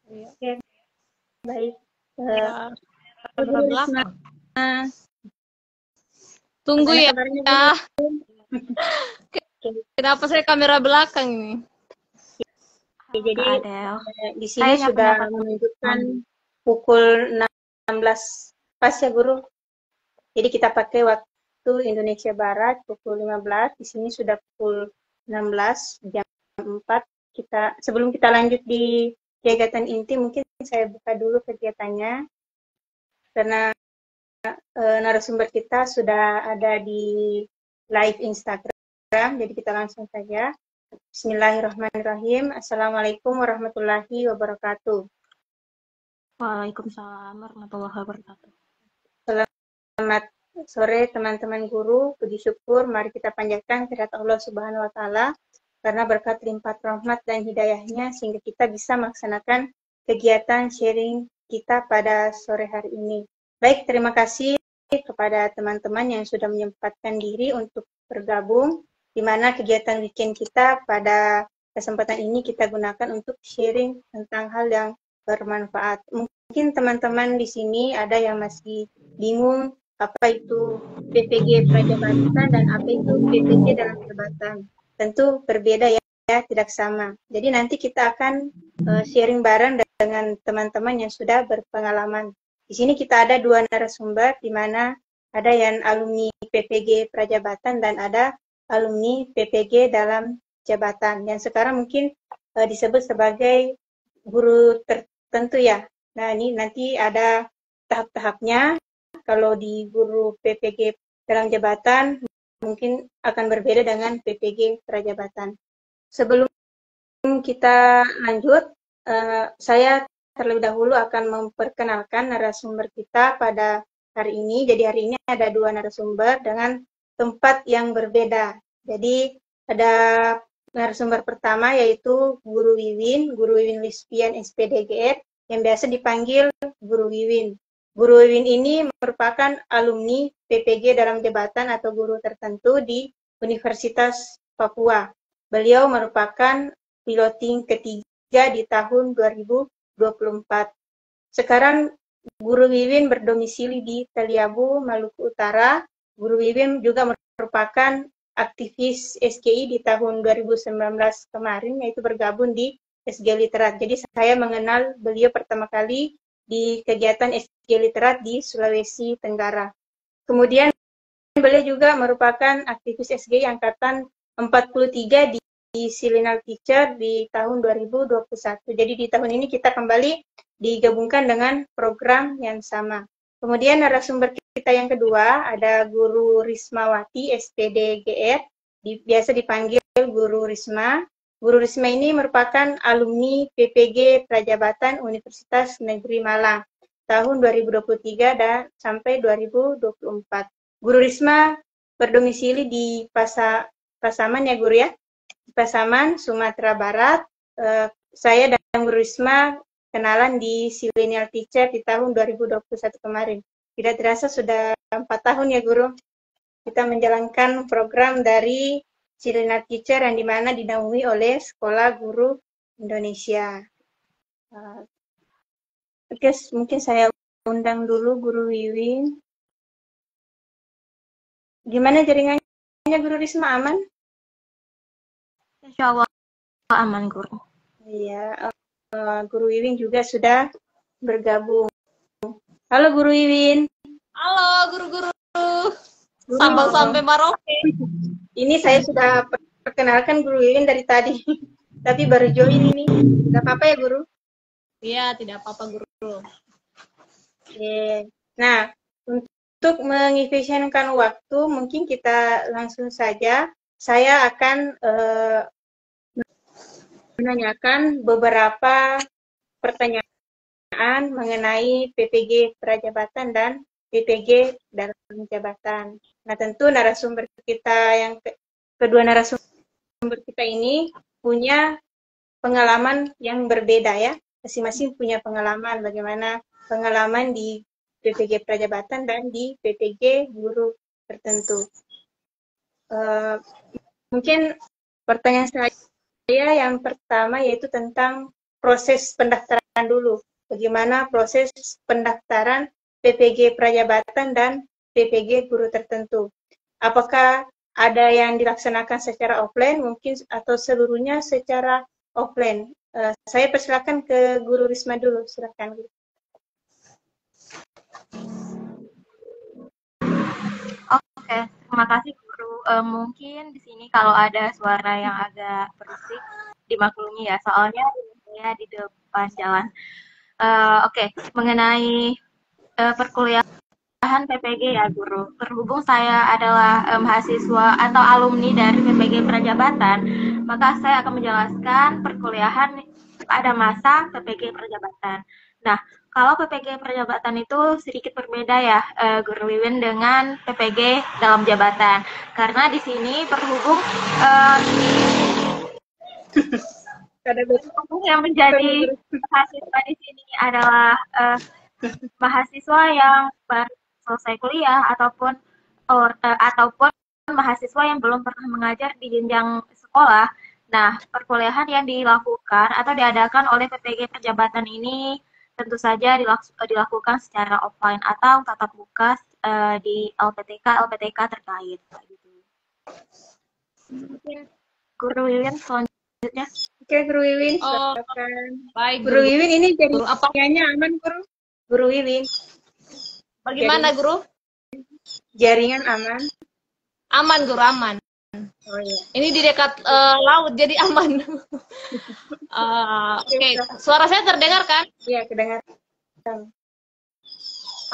Oke, baik. Ya, kamera Guru Risma, belakang. Tunggu mana ya. kabarnya Guru? Kenapa saya kamera belakang ini? Jadi Adel. di sini Saya sudah pendapat menunjukkan pukul 16 pas ya Guru. Jadi kita pakai waktu Indonesia Barat pukul 15. Di sini sudah pukul 16 jam 4. Sebelum kita lanjut di kegiatan inti, mungkin saya buka dulu kegiatannya karena narasumber kita sudah ada di live Instagram. Jadi kita langsung saja. Bismillahirrahmanirrahim. Assalamualaikum warahmatullahi wabarakatuh. Waalaikumsalam warahmatullahi wabarakatuh. Selamat sore teman-teman guru. Puji syukur mari kita panjatkan kehadirat Allah Subhanahu wa taala karena berkat limpah rahmat dan hidayahnya sehingga kita bisa melaksanakan kegiatan sharing kita pada sore hari ini. Baik, terima kasih kepada teman-teman yang sudah menyempatkan diri untuk bergabung, di mana kegiatan weekend kita pada kesempatan ini kita gunakan untuk sharing tentang hal yang bermanfaat. Mungkin teman-teman di sini ada yang masih bingung apa itu PPG prajabatan dan apa itu PPG dalam jabatan. Tentu berbeda ya, tidak sama. Jadi nanti kita akan sharing bareng dengan teman-teman yang sudah berpengalaman. Di sini kita ada dua narasumber, di mana ada yang alumni PPG prajabatan dan ada alumni PPG dalam jabatan. Yang sekarang mungkin disebut sebagai guru tertentu ya. Nah ini nanti ada tahap-tahapnya. Kalau di guru PPG dalam jabatan mungkin akan berbeda dengan PPG prajabatan. Sebelum kita lanjut, saya terlebih dahulu akan memperkenalkan narasumber kita pada hari ini. Jadi hari ini ada dua narasumber dengan tempat yang berbeda. Jadi ada narasumber pertama yaitu Guru Wiwin Lispian SPDGR yang biasa dipanggil Guru Wiwin. Guru Wiwin ini merupakan alumni PPG dalam jabatan atau guru tertentu di Universitas Papua. Beliau merupakan piloting ketiga di tahun 2024. Sekarang Guru Wiwin berdomisili di Taliabu, Maluku Utara. Guru Wiwin juga merupakan aktivis SGI di tahun 2019 kemarin, yaitu bergabung di SG Literat. Jadi saya mengenal beliau pertama kali di kegiatan SG Literat di Sulawesi Tenggara. Kemudian beliau juga merupakan aktivis SGI angkatan 43 di Silinal Teacher di tahun 2021. Jadi di tahun ini kita kembali digabungkan dengan program yang sama. Kemudian narasumber kita yang kedua ada Guru Rismawati, SPD GR, biasa dipanggil Guru Risma. Guru Risma ini merupakan alumni PPG Prajabatan Universitas Negeri Malang tahun 2023 dan sampai 2024. Guru Risma berdomisili di Pasaman ya Guru ya, di Pasaman, Sumatera Barat. Saya dan Guru Risma kenalan di Silenial Teacher di tahun 2021 kemarin. Tidak terasa sudah 4 tahun ya Guru. Kita menjalankan program dari Silenial Teacher yang dimana dinaungi oleh Sekolah Guru Indonesia. Oke, mungkin saya undang dulu Guru Wiwin. Gimana jaringannya Guru Risma, aman? Insya Allah aman, Guru. Iya, Guru Wiwin juga sudah bergabung. Halo Guru Wiwin. Halo guru-guru. Sambal sampai Maroke. Ini saya sudah perkenalkan Guru Wiwin dari tadi, tapi baru join ini. Tidak apa-apa ya Guru? Iya, tidak apa-apa guru. Oke. Nah, untuk mengefisienkan waktu, mungkin kita langsung saja. Saya akan menanyakan beberapa pertanyaan mengenai PPG Prajabatan dan PPG dalam jabatan. Nah, tentu narasumber kita yang kedua narasumber kita ini punya pengalaman yang berbeda ya. Masing-masing punya pengalaman bagaimana pengalaman di PPG Prajabatan dan di PPG guru tertentu. Mungkin pertanyaan saya yang pertama yaitu tentang proses pendaftaran dulu. Bagaimana proses pendaftaran PPG Prajabatan dan PPG guru tertentu? Apakah ada yang dilaksanakan secara offline mungkin atau seluruhnya secara offline? Saya persilakan ke Guru Risma dulu, silakan. Oke, terima kasih Guru. Mungkin di sini kalau ada suara yang agak berisik, dimaklumi ya, soalnya saya di depan jalan. Oke, mengenai perkuliahan PPG ya Guru. Berhubung saya adalah mahasiswa atau alumni dari PPG Prajabatan, maka saya akan menjelaskan perkuliahan pada masa PPG Prajabatan. Nah, kalau PPG Prajabatan itu sedikit berbeda ya, Guru Wiwin, dengan PPG dalam jabatan. Karena di sini berhubung yang menjadi mahasiswa di sini adalah mahasiswa yang baru selesai kuliah ataupun mahasiswa yang belum pernah mengajar di jenjang sekolah. Nah, perkuliahan yang dilakukan atau diadakan oleh PPG Prajabatan ini tentu saja dilakukan secara offline atau tatap muka di LPTK terkait. Gitu. Mungkin Guru Wiwin selanjutnya. Oke, Guru Wiwin. Baik, Guru Wiwin ini Guru, apa? jaringannya aman, Guru? Guru Wiwin. Bagaimana Guru? Jaringan aman? Aman Guru, aman. Oh iya. Ini di dekat laut jadi aman. Oke, suara saya terdengar kan? Iya, kedengaran.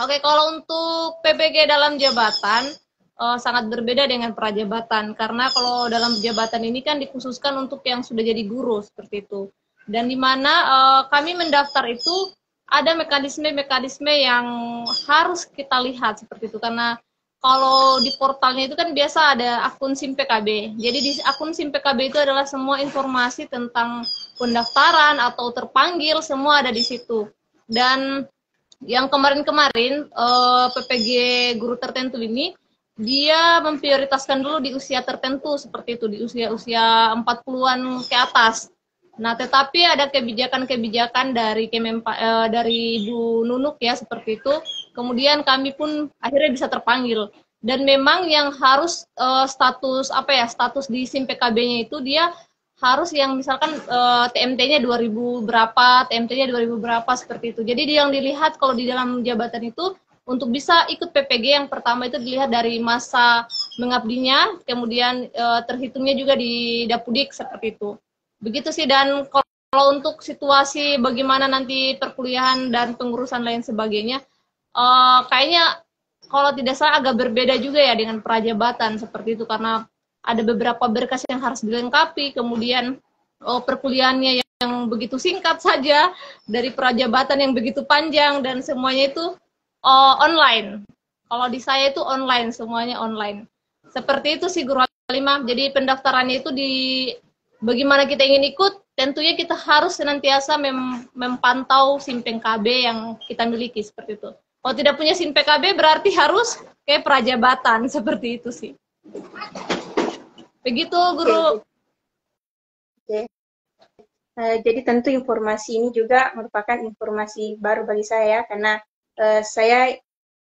Oke, kalau untuk PPG dalam jabatan sangat berbeda dengan prajabatan karena kalau dalam jabatan ini kan dikhususkan untuk yang sudah jadi guru seperti itu. Dan di mana kami mendaftar itu ada mekanisme-mekanisme yang harus kita lihat seperti itu karena kalau di portalnya itu kan biasa ada akun SIM PKB. Jadi di akun SIM PKB itu adalah semua informasi tentang pendaftaran atau terpanggil, semua ada di situ. Dan yang kemarin-kemarin PPG guru tertentu ini, dia memprioritaskan dulu di usia tertentu seperti itu, di usia-usia 40-an ke atas. Nah, tetapi ada kebijakan-kebijakan dari dari Bu Nunuk ya seperti itu. Kemudian kami pun akhirnya bisa terpanggil. Dan memang yang harus status di SIM PKB-nya itu dia harus yang misalkan TMT-nya 2000 berapa, TMT-nya 2000 berapa seperti itu. Jadi yang dilihat kalau di dalam jabatan itu untuk bisa ikut PPG yang pertama itu dilihat dari masa mengabdinya, kemudian terhitungnya juga di Dapudik seperti itu. Begitu sih. Dan kalau untuk situasi bagaimana nanti perkuliahan dan pengurusan lain sebagainya, kayaknya kalau tidak salah agak berbeda juga ya dengan prajabatan seperti itu, karena ada beberapa berkas yang harus dilengkapi, kemudian perkuliahannya yang begitu singkat saja dari prajabatan yang begitu panjang, dan semuanya itu online. Kalau di saya itu online, semuanya online. Seperti itu sih Guru Halimah. Jadi pendaftarannya itu bagaimana kita ingin ikut, tentunya kita harus senantiasa mempantau SIM PKB yang kita miliki seperti itu. Kalau tidak punya SIM PKB berarti harus kayak prajabatan seperti itu sih. Begitu Guru. Oke. Jadi tentu informasi ini juga merupakan informasi baru bagi saya, karena saya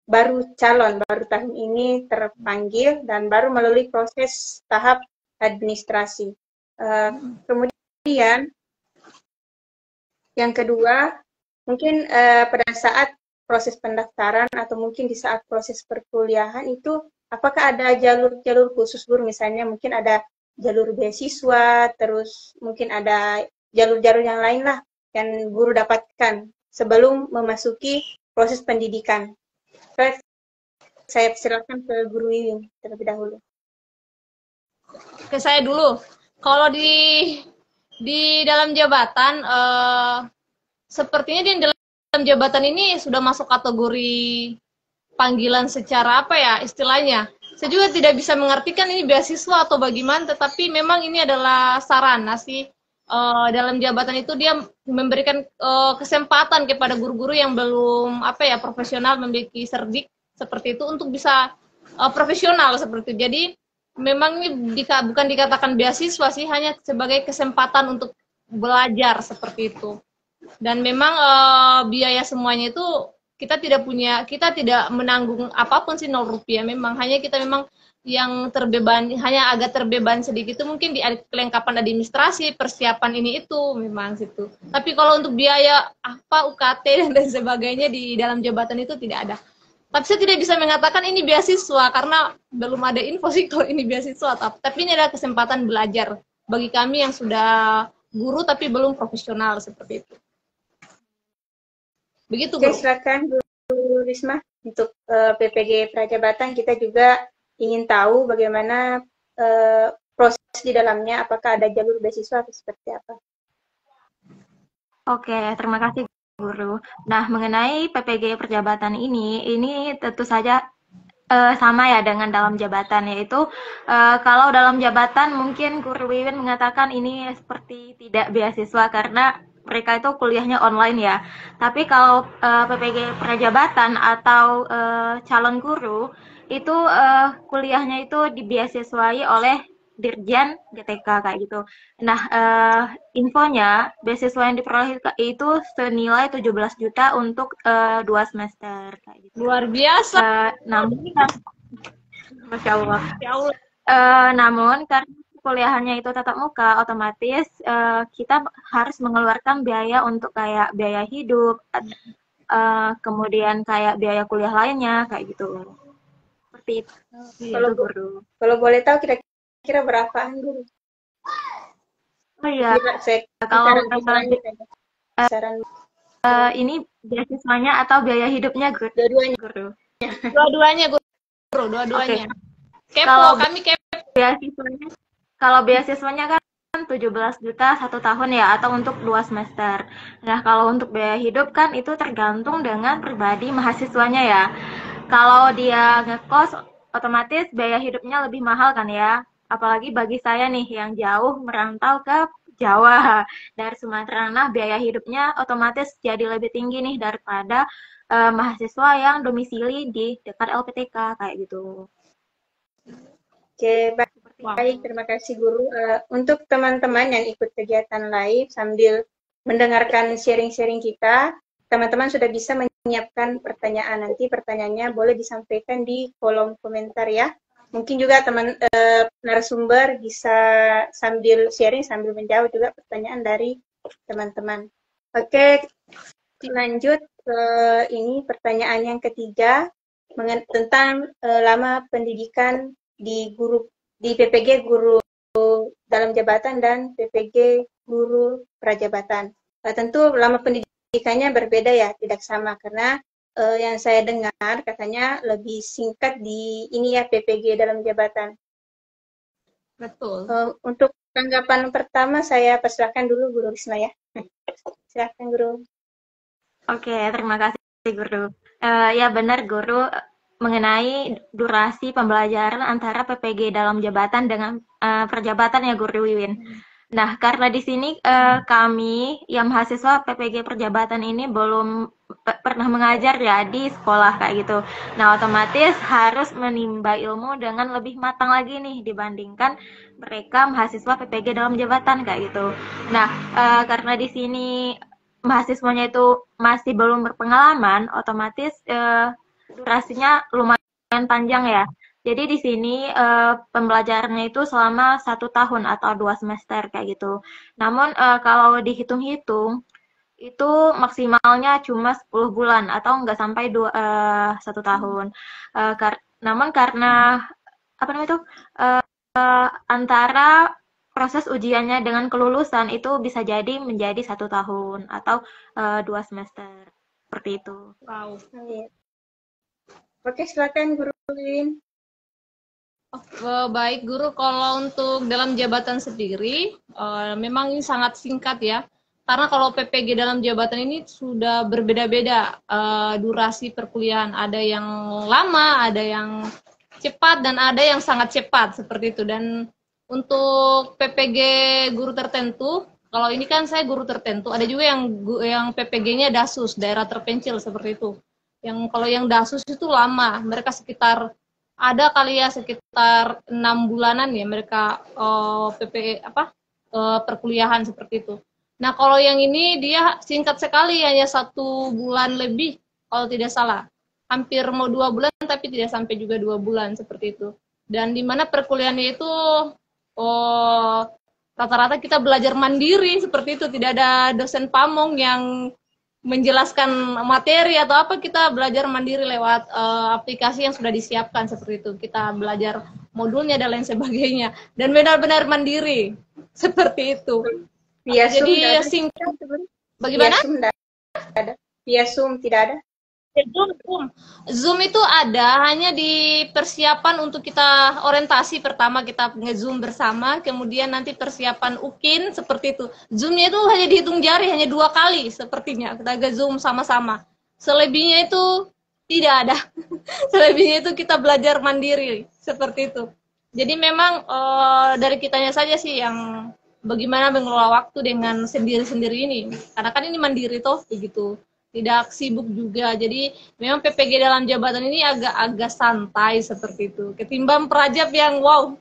baru calon, baru tahun ini terpanggil dan baru melalui proses tahap administrasi. Kemudian yang kedua, mungkin pada saat proses pendaftaran atau mungkin di saat proses perkuliahan itu, apakah ada jalur-jalur khusus Guru? Misalnya mungkin ada jalur beasiswa, terus mungkin ada jalur-jalur yang lain lah yang Guru dapatkan sebelum memasuki proses pendidikan. Saya silakan ke Guru Wiwin terlebih dahulu. Ke saya dulu. Kalau di dalam jabatan, sepertinya di dalam jabatan ini sudah masuk kategori panggilan secara apa ya istilahnya. Saya juga tidak bisa mengartikan ini beasiswa atau bagaimana, tetapi memang ini adalah sarana sih. Dalam jabatan itu dia memberikan kesempatan kepada guru-guru yang belum profesional, memiliki serdik seperti itu untuk bisa profesional seperti itu. Jadi memang ini bukan dikatakan beasiswa sih, hanya sebagai kesempatan untuk belajar seperti itu. Dan memang biaya semuanya itu kita tidak menanggung apapun sih, 0 rupiah. Memang hanya kita memang yang hanya agak terbeban sedikit itu mungkin di kelengkapan administrasi, persiapan ini itu memang situ. Tapi kalau untuk biaya UKT dan sebagainya di dalam jabatan itu tidak ada. Tapi saya tidak bisa mengatakan ini beasiswa karena belum ada info sih kalau ini beasiswa. Tapi ini adalah kesempatan belajar bagi kami yang sudah guru tapi belum profesional seperti itu. Begitu, Oke, Guru. silakan Bu Risma. Untuk PPG Prajabatan kita juga ingin tahu bagaimana proses di dalamnya, apakah ada jalur beasiswa atau seperti apa. Oke, terima kasih Guru. Nah, mengenai PPG Perjabatan ini tentu saja sama ya dengan dalam jabatan, yaitu kalau dalam jabatan mungkin Guru Wiwin mengatakan ini seperti tidak beasiswa karena mereka itu kuliahnya online ya. Tapi kalau PPG Prajabatan atau calon guru itu kuliahnya itu dibeasiswai oleh Dirjen GTK kayak gitu. Nah, infonya beasiswa yang diperoleh itu senilai 17 juta untuk 2 semester kayak gitu. Luar biasa. Namun, Masya Allah. Ya Allah. Namun karena kuliahannya itu tatap muka, otomatis kita harus mengeluarkan biaya untuk kayak biaya hidup, kemudian kayak biaya kuliah lainnya kayak gitu. Seperti itu. Kalau boleh tahu kira-kira berapaan Guru? Oh iya. Kalau ini beasiswanya atau biaya hidupnya Guru? Dua-duanya. Guru. Dua-duanya Guru, dua-duanya. Okay. Kami beasiswanya. Kalau beasiswanya kan 17 juta 1 tahun ya, atau untuk 2 semester. Nah, kalau untuk biaya hidup kan itu tergantung dengan pribadi mahasiswanya ya. Kalau dia ngekos, otomatis biaya hidupnya lebih mahal kan ya. Apalagi bagi saya nih yang jauh merantau ke Jawa dari Sumatera. Nah, biaya hidupnya otomatis jadi lebih tinggi nih daripada mahasiswa yang domisili di dekat LPTK kayak gitu. Oke, baik, terima kasih Guru. Untuk teman-teman yang ikut kegiatan live sambil mendengarkan sharing-sharing kita, teman-teman sudah bisa menyiapkan pertanyaan. Nanti pertanyaannya boleh disampaikan di kolom komentar ya. Mungkin juga narasumber bisa sambil sharing, sambil menjawab juga pertanyaan dari teman-teman. Oke, lanjut ke ini pertanyaan yang ketiga tentang lama pendidikan di PPG guru dalam jabatan dan PPG guru prajabatan. Tentu lama pendidikannya berbeda ya, tidak sama karena yang saya dengar katanya lebih singkat di ini ya PPG dalam jabatan. Betul. Untuk tanggapan pertama saya persilahkan dulu Guru Risma ya. Silakan Guru. Oke, terima kasih Guru. Ya benar Guru, mengenai durasi pembelajaran antara PPG dalam jabatan dengan perjabatan ya Guru Wiwin. Nah, karena di sini kami yang mahasiswa PPG perjabatan ini belum pernah mengajar ya di sekolah kayak gitu. Nah, otomatis harus menimba ilmu dengan lebih matang lagi nih dibandingkan mereka mahasiswa PPG dalam jabatan kayak gitu. Nah, karena di sini mahasiswanya itu masih belum berpengalaman, otomatis durasinya lumayan panjang ya. Jadi di sini pembelajarannya itu selama 1 tahun atau 2 semester kayak gitu. Namun kalau dihitung-hitung itu maksimalnya cuma 10 bulan atau nggak sampai 1 tahun. Namun karena apa namanya itu antara proses ujiannya dengan kelulusan itu bisa jadi menjadi 1 tahun atau 2 semester seperti itu. Wow. Oke, silakan Guru Win. Baik Guru, kalau untuk dalam jabatan sendiri memang ini sangat singkat ya. Karena kalau PPG dalam jabatan ini sudah berbeda-beda durasi perkuliahan. Ada yang lama, ada yang cepat, dan ada yang sangat cepat seperti itu. Dan untuk PPG guru tertentu, kalau ini kan saya guru tertentu, ada juga yang PPG-nya dasus, daerah terpencil seperti itu. Kalau yang dasus itu lama, mereka sekitar ada kali ya sekitar 6 bulanan ya mereka perkuliahan seperti itu. Nah kalau yang ini dia singkat sekali, hanya 1 bulan lebih kalau tidak salah, hampir mau 2 bulan tapi tidak sampai juga 2 bulan seperti itu. Dan di mana perkuliahannya itu rata-rata kita belajar mandiri seperti itu, tidak ada dosen pamong yang menjelaskan materi atau apa, kita belajar mandiri lewat aplikasi yang sudah disiapkan seperti itu. Kita belajar modulnya dan lain sebagainya, dan benar-benar mandiri seperti itu. Via jadi singkat. Bagaimana? Via Zoom tidak ada. Zoom itu ada hanya di persiapan untuk kita orientasi, pertama kita nge-zoom bersama, kemudian nanti persiapan UKIN seperti itu. Zoomnya itu hanya dihitung jari, hanya 2 kali sepertinya kita nge-zoom sama-sama. Selebihnya itu tidak ada. Selebihnya itu kita belajar mandiri seperti itu. Jadi memang dari kitanya saja sih yang bagaimana mengelola waktu dengan sendiri-sendiri ini. Karena kan ini mandiri toh begitu. Tidak sibuk juga, jadi memang PPG dalam jabatan ini agak santai seperti itu, ketimbang prajab yang wow,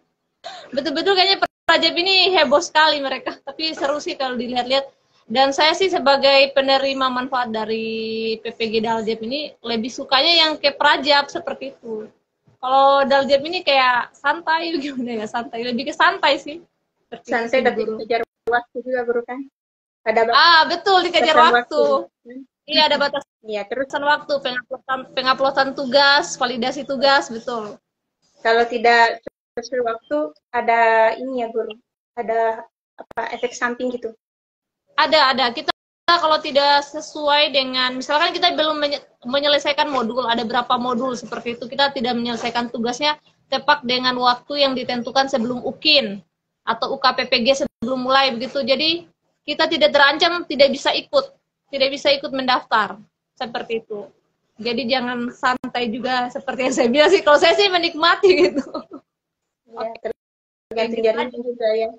betul-betul kayaknya prajab ini heboh sekali mereka, tapi seru sih kalau dilihat-lihat. Dan saya sih sebagai penerima manfaat dari PPG Daljab ini lebih sukanya yang ke prajab seperti itu. Kalau Daljab ini kayak santai, gimana ya, santai, lebih ke santai sih. Santai tapi dikejar waktu juga Guru kan? Ada betul, dikejar waktu. Iya, ada batas. Iya, terus waktu, penguploadan tugas, validasi tugas, betul. Kalau tidak sesuai waktu, ada ini ya Guru, ada efek samping gitu? Ada. Kita kalau tidak sesuai dengan, misalkan kita belum menyelesaikan modul, ada berapa modul seperti itu, kita tidak menyelesaikan tugasnya tepat dengan waktu yang ditentukan sebelum UKIN atau UKPPG sebelum mulai begitu. Jadi kita tidak terancam, tidak bisa ikut mendaftar seperti itu. Jadi jangan santai juga seperti yang saya bilang sih. Kalau saya sih menikmati gitu. Ya, tergantung jaringan juga ya.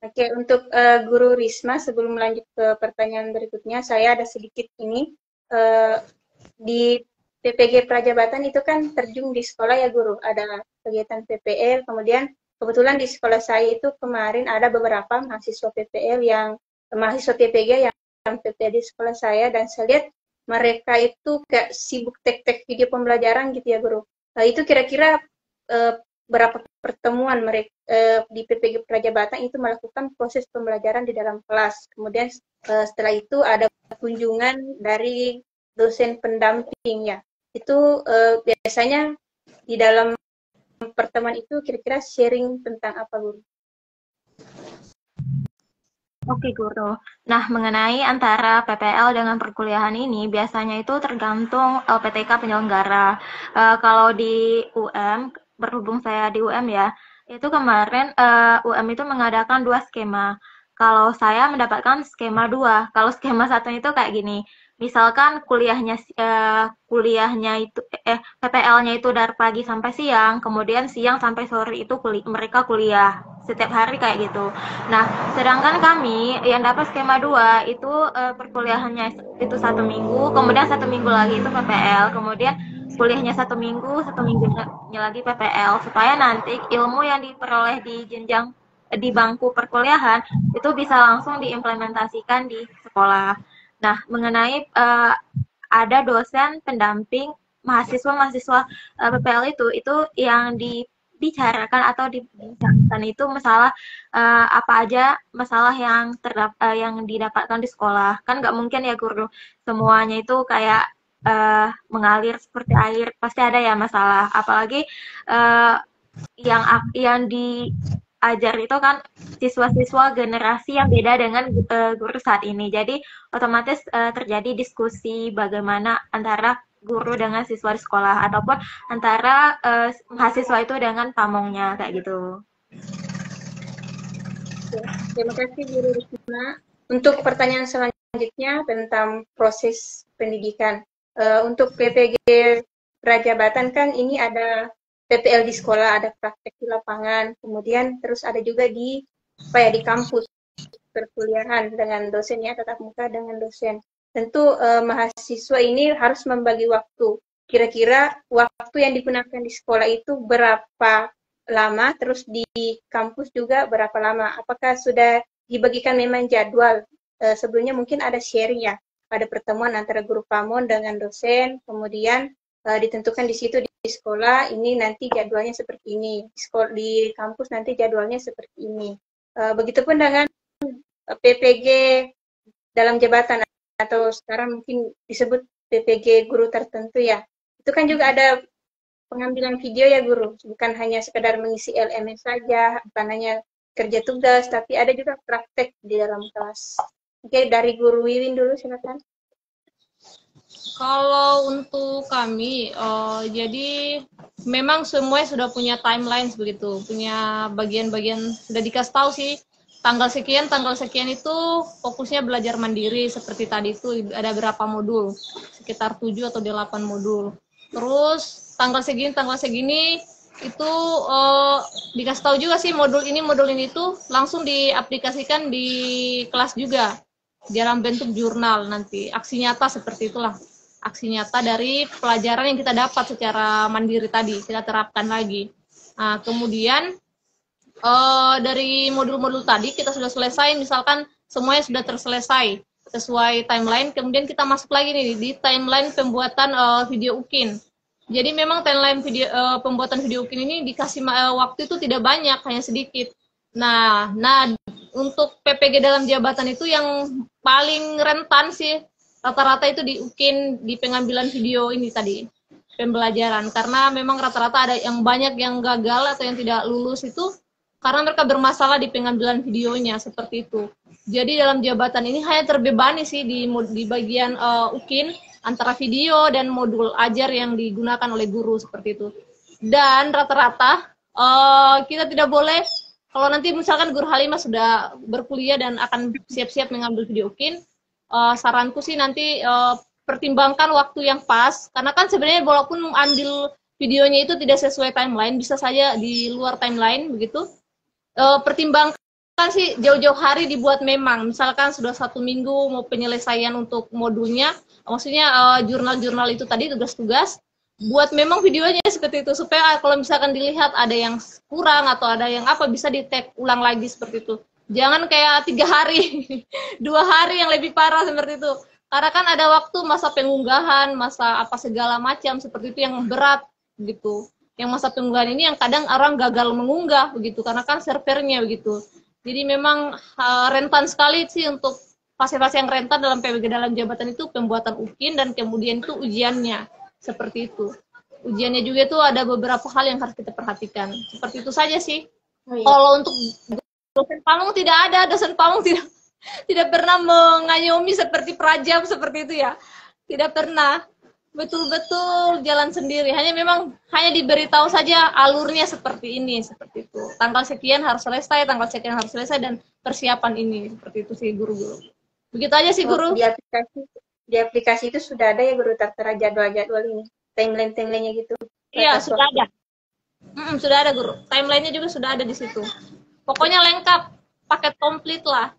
Oke, untuk Guru Risma, sebelum lanjut ke pertanyaan berikutnya, saya ada sedikit ini. Di PPG Prajabatan itu kan terjun di sekolah ya Guru, ada kegiatan PPL, kemudian kebetulan di sekolah saya itu kemarin ada beberapa mahasiswa PPL mahasiswa PPG yang PPL di sekolah saya, dan saya lihat mereka itu kayak sibuk tek-tek video pembelajaran gitu ya Guru. Itu kira-kira berapa pertemuan mereka di PPG Prajabatan itu melakukan proses pembelajaran di dalam kelas. Kemudian setelah itu ada kunjungan dari dosen pendamping ya. Itu biasanya di dalam pertemuan itu kira-kira sharing tentang apa, Guru? Oke, Guru. Nah, mengenai antara PPL dengan perkuliahan ini, biasanya itu tergantung LPTK penyelenggara. Kalau di UM, berhubung saya di UM ya, itu kemarin UM itu mengadakan 2 skema. Kalau saya mendapatkan skema 2. Kalau skema 1 itu kayak gini. Misalkan kuliahnya itu PPL-nya itu dari pagi sampai siang, kemudian siang sampai sore itu mereka kuliah setiap hari kayak gitu. Nah, sedangkan kami yang dapat skema 2 itu perkuliahannya itu 1 minggu, kemudian 1 minggu lagi itu PPL, kemudian kuliahnya 1 minggu, 1 minggunya lagi PPL, supaya nanti ilmu yang diperoleh di jenjang di bangku perkuliahan itu bisa langsung diimplementasikan di sekolah. Nah, mengenai ada dosen pendamping mahasiswa-mahasiswa PPL itu yang dibicarakan atau dibincangkan itu masalah apa aja masalah yang didapatkan di sekolah. Kan nggak mungkin ya Guru semuanya itu kayak mengalir seperti air, pasti ada ya masalah. Apalagi yang diajar itu kan siswa-siswa generasi yang beda dengan guru saat ini. Jadi otomatis terjadi diskusi bagaimana antara guru dengan siswa di sekolah ataupun antara mahasiswa itu dengan pamongnya kayak gitu. Terima kasih Guru Risma. Untuk pertanyaan selanjutnya tentang proses pendidikan. Untuk PPG Prajabatan kan ini ada PPL di sekolah, ada praktek di lapangan, kemudian terus ada juga di kampus perkuliahan dengan dosennya, tatap muka dengan dosen. Tentu mahasiswa ini harus membagi waktu. Kira-kira waktu yang digunakan di sekolah itu berapa lama, terus di kampus juga berapa lama? Apakah sudah dibagikan memang jadwal? Sebelumnya mungkin ada sharing ya, ada pertemuan antara guru pamon dengan dosen, kemudian ditentukan di situ di sekolah ini nanti jadwalnya seperti ini, di kampus nanti jadwalnya seperti ini. Begitupun dengan PPG dalam jabatan atau sekarang mungkin disebut PPG guru tertentu ya. Itu kan juga ada pengambilan video ya Guru, bukan hanya sekedar mengisi LMS saja, bukan hanya kerja tugas, tapi ada juga praktek di dalam kelas. Oke, dari Guru Wiwin dulu silakan. Kalau untuk kami, jadi memang semuanya sudah punya timeline begitu, punya bagian-bagian sudah dikasih tahu sih, tanggal sekian itu fokusnya belajar mandiri, seperti tadi itu ada berapa modul, sekitar 7 atau 8 modul. Terus tanggal segini itu dikasih tahu juga sih modul ini tuh langsung diaplikasikan di kelas juga dalam bentuk jurnal nanti, aksi nyata seperti itulah. Aksi nyata dari pelajaran yang kita dapat secara mandiri tadi, kita terapkan lagi. Nah, kemudian dari modul-modul tadi kita sudah selesai, misalkan semuanya sudah terselesai sesuai timeline, kemudian kita masuk lagi nih di timeline pembuatan video UKIN. Jadi memang timeline pembuatan video UKIN ini dikasih waktu itu tidak banyak, hanya sedikit. Nah, untuk PPG dalam jabatan itu yang paling rentan sih rata-rata itu di UKIN, di pengambilan video ini tadi, pembelajaran. Karena memang rata-rata ada yang banyak yang gagal atau yang tidak lulus itu karena mereka bermasalah di pengambilan videonya, seperti itu. Jadi dalam jabatan ini hanya terbebani sih di bagian UKIN, antara video dan modul ajar yang digunakan oleh guru, seperti itu. Dan rata-rata kita tidak boleh, kalau nanti misalkan Guru Halimah sudah berkuliah dan akan siap-siap mengambil video UKIN, saranku sih nanti pertimbangkan waktu yang pas, karena kan sebenarnya walaupun ambil videonya itu tidak sesuai timeline, bisa saja di luar timeline begitu. Pertimbangkan sih jauh-jauh hari dibuat, memang misalkan sudah 1 minggu mau penyelesaian untuk modulnya, maksudnya jurnal-jurnal itu tadi, tugas-tugas, buat memang videonya seperti itu, supaya kalau misalkan dilihat ada yang kurang atau ada yang apa, bisa di-tag ulang lagi seperti itu. Jangan kayak 3 hari, 2 hari yang lebih parah seperti itu. Karena kan ada waktu masa pengunggahan, masa apa segala macam seperti itu yang berat gitu. Yang masa pengunggahan ini yang kadang orang gagal mengunggah begitu, karena kan servernya begitu. Jadi memang rentan sekali sih untuk fase-fase yang rentan dalam PPG dalam jabatan itu pembuatan UKIN dan kemudian itu ujiannya seperti itu. ujiannya juga itu ada beberapa hal yang harus kita perhatikan. Seperti itu saja sih. Oh, iya. Kalau untuk dosen pamong tidak ada, dosen pamong tidak pernah mengayomi seperti prajam seperti itu ya. Tidak pernah. Betul-betul jalan sendiri. Hanya diberitahu saja alurnya seperti ini, seperti itu. Tanggal sekian harus selesai, tanggal sekian harus selesai, dan persiapan ini. Seperti itu sih guru-guru. Begitu aja sih guru. Di aplikasi itu sudah ada ya guru tertera jadwal-jadwal ini, timeline-timelinenya gitu. Iya, sudah ada. Sudah ada guru. Timelinenya juga sudah ada di situ. Pokoknya lengkap, paket komplit lah.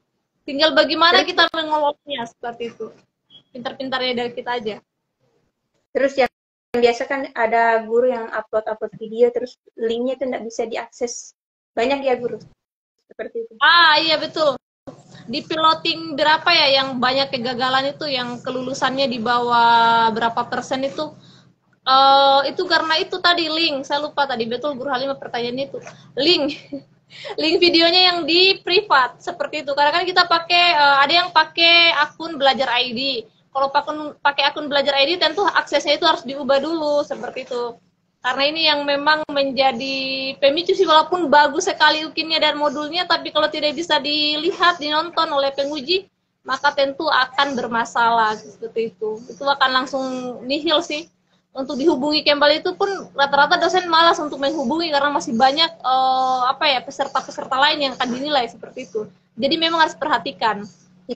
Tinggal bagaimana kita mengoloknya seperti itu. Pintar-pintarnya dari kita aja. Terus yang biasa kan ada guru yang upload video, terus linknya itu nggak bisa diakses. Banyak ya guru seperti itu. Iya betul. Di piloting berapa ya yang banyak kegagalan itu, yang kelulusannya di bawah berapa persen itu karena itu tadi link. Saya lupa tadi, betul Guru Halimah pertanyaan itu. Link videonya yang di privat seperti itu. Karena kan kita pakai ada yang pakai akun Belajar ID. Kalau pakai akun Belajar ID tentu aksesnya itu harus diubah dulu seperti itu. Karena ini yang memang menjadi pemicu sih, walaupun bagus sekali UKIN-nya dan modulnya, tapi kalau tidak bisa dilihat, dinonton oleh penguji, maka tentu akan bermasalah seperti itu. Itu akan langsung nihil sih. Untuk dihubungi kembali itu pun rata-rata dosen malas untuk menghubungi karena masih banyak peserta-peserta lain yang akan dinilai seperti itu. Jadi memang harus perhatikan.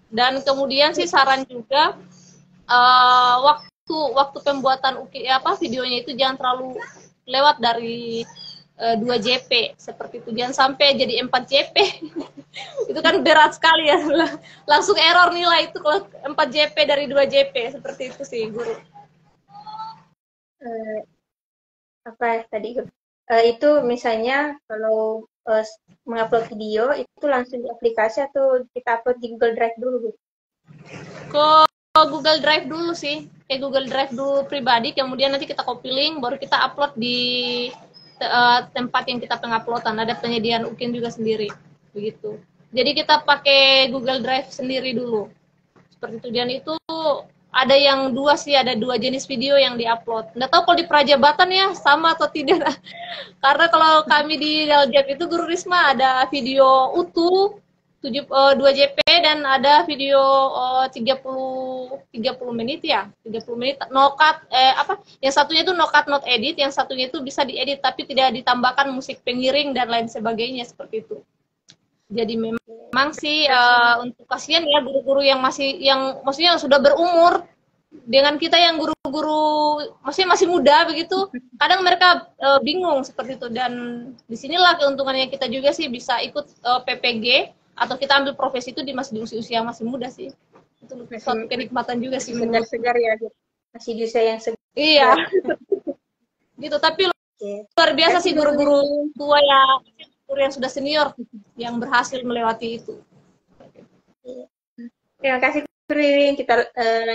Dan kemudian sih saran juga, waktu pembuatan videonya itu jangan terlalu lewat dari 2 JP seperti itu, jangan sampai jadi 4 JP. Itu kan berat sekali ya, langsung error nilai itu kalau 4 JP dari 2 JP seperti itu sih guru. Itu misalnya kalau mengupload video itu langsung di aplikasi atau kita upload di Google Drive dulu Bu? Google Drive dulu sih, kayak Google Drive dulu pribadi, kemudian nanti kita copy link, baru kita upload di tempat yang kita penguploadan. Ada penyediaan UKIN juga sendiri, begitu. Jadi kita pakai Google Drive sendiri dulu, seperti itu. Dan itu ada yang ada 2 jenis video yang diupload. Nggak tahu kalau di Prajabatan ya sama atau tidak. Karena kalau kami di Daljab itu Guru Risma ada video utuh 2 JP dan ada video 30 menit ya, 30 menit no cut, yang satunya itu no cut not edit, yang satunya itu bisa diedit tapi tidak ditambahkan musik pengiring dan lain sebagainya seperti itu. Jadi memang sih untuk kasihan ya guru-guru yang maksudnya sudah berumur dengan kita yang guru-guru maksudnya masih muda begitu, kadang mereka bingung seperti itu. Dan disinilah keuntungannya kita juga sih bisa ikut PPG atau kita ambil profesi itu di usia masih muda sih. Itu suatu kenikmatan juga sih. Segar-segar ya, masih di usia yang segar. Iya. Gitu, tapi luar biasa sih guru-guru tua ya, guru yang sudah senior yang berhasil melewati itu. Terima kasih Guru Ririn. Kita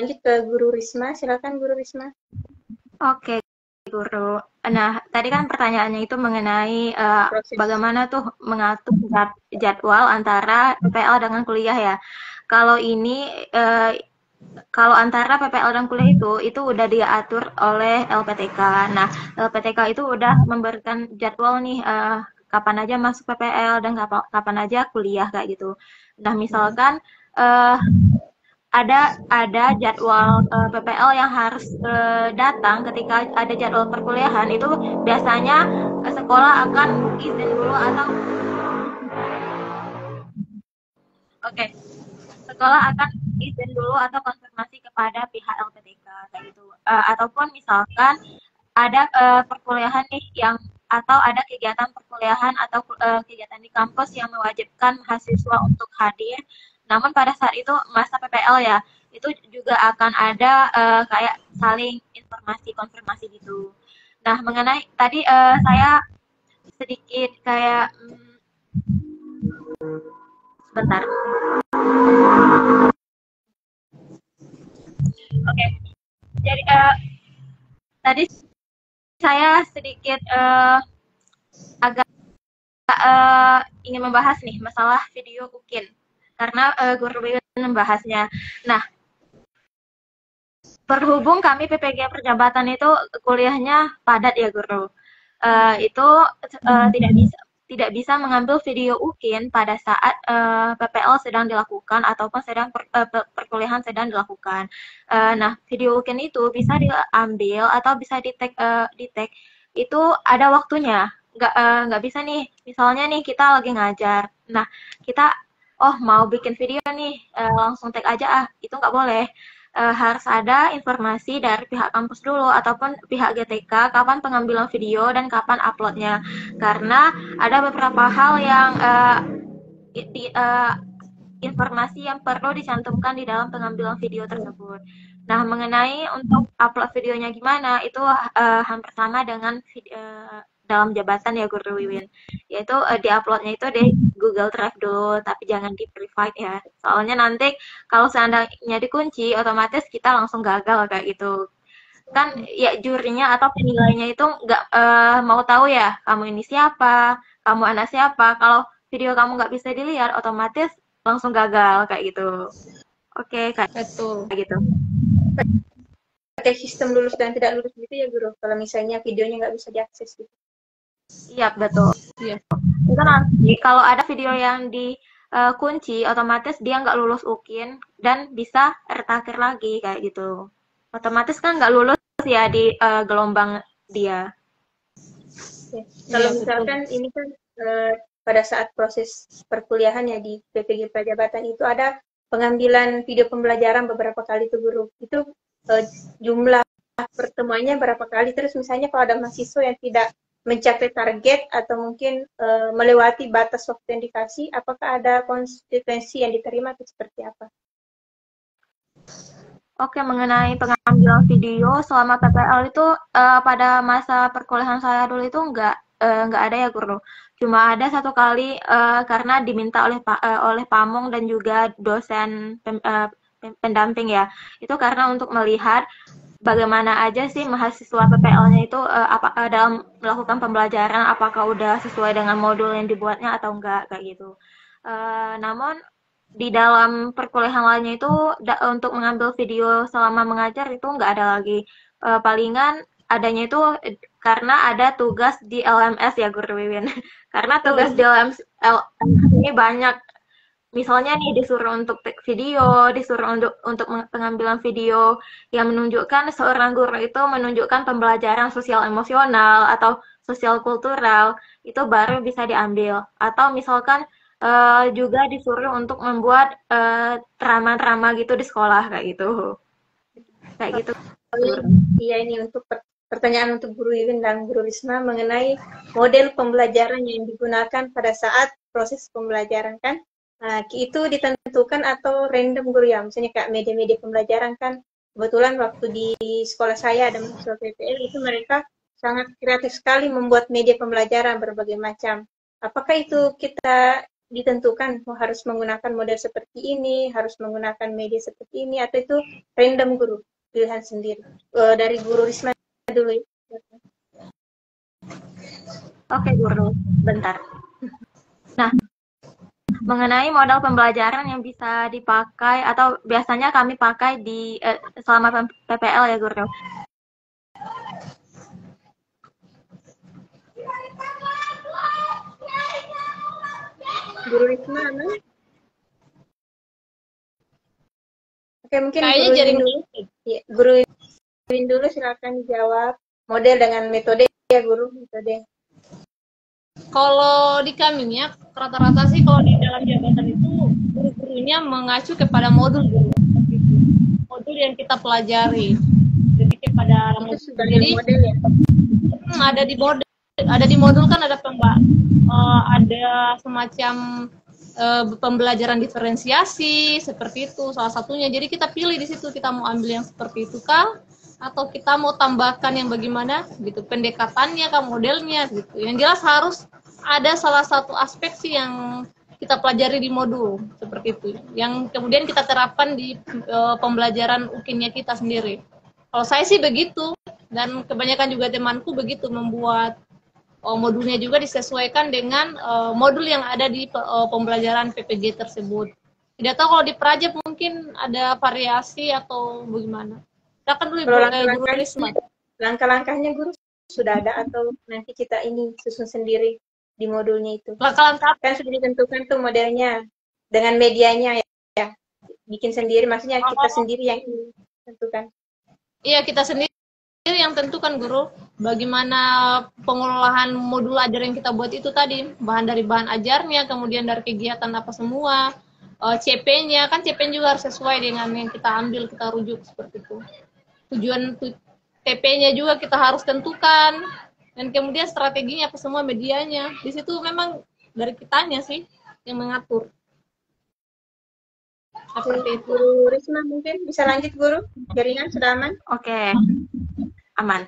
lanjut ke Guru Risma. Silakan Guru Risma. Oke, Guru. Nah, tadi kan pertanyaannya itu mengenai bagaimana tuh mengatur jadwal antara PPL dengan kuliah ya. Kalau ini, kalau antara PPL dan kuliah itu udah diatur oleh LPTK. Nah, LPTK itu udah memberikan jadwal nih, kapan aja masuk PPL dan kapan aja kuliah kayak gitu. Nah, misalkan ada jadwal PPL yang harus datang ketika ada jadwal perkuliahan, itu biasanya sekolah akan izin dulu atau sekolah akan izin dulu atau konfirmasi kepada pihak LPTK kayak gitu. Ataupun misalkan ada perkuliahan nih atau ada kegiatan perkuliahan atau kegiatan di kampus yang mewajibkan mahasiswa untuk hadir. Namun pada saat itu masa PPL ya, itu juga akan ada kayak saling informasi konfirmasi gitu. Nah, mengenai tadi saya sedikit kayak sebentar. Oke. Jadi tadi saya sedikit agak ingin membahas nih masalah video UKIN. Karena Guru Ririn membahasnya. Nah, berhubung kami PPG Perjabatan itu kuliahnya padat ya guru, itu tidak bisa mengambil video UKIN pada saat PPL sedang dilakukan ataupun sedang perkuliahan sedang dilakukan. Nah, video UKIN itu bisa diambil atau bisa di tag itu ada waktunya. Nggak bisa nih, misalnya nih kita lagi ngajar. Nah, kita mau bikin video nih, langsung tag aja itu nggak boleh. Harus ada informasi dari pihak kampus dulu ataupun pihak GTK kapan pengambilan video dan kapan uploadnya, karena ada beberapa hal yang informasi yang perlu dicantumkan di dalam pengambilan video tersebut. Nah, mengenai untuk upload videonya gimana, itu hampir sama dengan dalam jabatan ya Guru Wiwin, yaitu di-uploadnya itu di Google Drive dulu, tapi jangan di private ya, soalnya nanti kalau seandainya dikunci, otomatis kita langsung gagal kayak gitu. Kan ya jurinya atau penilainya itu nggak mau tahu ya, kamu ini siapa, kamu anak siapa. Kalau video kamu nggak bisa dilihat, otomatis langsung gagal kayak gitu. Oke, kayak Betul. gitu. Pakai sistem lulus dan tidak lulus gitu ya guru, kalau misalnya videonya nggak bisa diakses gitu. Iya, betul. Iya. Itu nanti kalau ada video yang dikunci, otomatis dia nggak lulus UKIN dan bisa retaker lagi kayak gitu. Otomatis kan nggak lulus ya di gelombang dia. Ya. Kalau Iya, misalkan ini kan pada saat proses perkuliahan ya di PPG Perjabatan itu ada pengambilan video pembelajaran beberapa kali tuh guru. Itu jumlah pertemuannya berapa kali, terus misalnya kalau ada mahasiswa yang tidak mencapai target atau mungkin melewati batas waktu yang dikasih, apakah ada konsekuensi yang diterima atau seperti apa? Oke, mengenai pengambilan video selama PPL itu pada masa perkuliahan saya dulu itu nggak ada ya guru. Cuma ada satu kali karena diminta oleh Pamong dan juga dosen pendamping ya. Itu karena untuk melihat bagaimana aja sih mahasiswa PPL-nya itu dalam melakukan pembelajaran, apakah udah sesuai dengan modul yang dibuatnya atau enggak kayak gitu. Namun di dalam perkuliahan lainnya itu untuk mengambil video selama mengajar itu nggak ada lagi. Palingan adanya itu karena ada tugas di LMS ya Guru Wiwin. Karena tugas di LMS ini banyak. Misalnya nih disuruh untuk take video, disuruh untuk pengambilan video yang menunjukkan seorang guru itu menunjukkan pembelajaran sosial emosional atau sosial kultural, itu baru bisa diambil. Atau misalkan juga disuruh untuk membuat drama-drama gitu di sekolah kayak gitu. Kayak gitu. Iya, ini untuk pertanyaan untuk Guru Iwin dan Guru Risma mengenai model pembelajaran yang digunakan pada saat proses pembelajaran kan. Nah, itu ditentukan atau random guru ya, misalnya kayak media-media pembelajaran kan, kebetulan waktu di sekolah saya ada mahasiswa PPL itu mereka sangat kreatif sekali membuat media pembelajaran berbagai macam. Apakah itu kita ditentukan harus menggunakan model seperti ini, harus menggunakan media seperti ini, atau itu random guru, pilihan sendiri? Dari Guru Risma dulu ya. Oke Guru, bentar. Nah, mengenai modal pembelajaran yang bisa dipakai atau biasanya kami pakai di selama PPL ya Guru. Guru Risma, oke, mungkin Kayaknya Guru jaring dulu. Ya, Guru Iwin dulu silakan jawab model dengan metode ya Guru, metode. Kalau di kami ya, rata-rata sih kalau di dalam jabatan itu guru-gurunya mengacu kepada modul guru. Modul yang kita pelajari. Jadi kepada Itu sudah jadi model ya. Ada di modul kan ada ada semacam pembelajaran diferensiasi seperti itu salah satunya. Jadi kita pilih di situ kita mau ambil yang seperti itu kah atau kita mau tambahkan yang bagaimana gitu, pendekatannya kah, modelnya gitu. Yang jelas harus ada salah satu aspek sih yang kita pelajari di modul seperti itu yang kemudian kita terapkan di pembelajaran UKIN-nya kita sendiri. Kalau saya sih begitu dan kebanyakan juga temanku begitu membuat modulnya juga disesuaikan dengan modul yang ada di pembelajaran PPG tersebut. Tidak tahu kalau di Prajab mungkin ada variasi atau bagaimana? Silakan dulu Kalau Guru Risma. langkah-langkahnya guru sudah ada atau nanti kita ini susun sendiri di modulnya itu? Langkah-langkah Kan sudah ditentukan tuh modelnya dengan medianya ya. Bikin sendiri, maksudnya kita sendiri yang tentukan. iya kita sendiri yang tentukan guru bagaimana pengolahan modul ajar yang kita buat itu tadi, bahan dari bahan ajarnya, kemudian dari kegiatan apa semua, CP-nya kan CP juga harus sesuai dengan yang kita ambil, kita rujuk seperti itu. Tujuan TP-nya juga kita harus tentukan, dan kemudian strateginya apa semua, medianya di situ memang dari kitanya sih yang mengatur. Seperti itu. Guru Risma mungkin bisa lanjut guru, jaringan sudah aman? Oke, aman.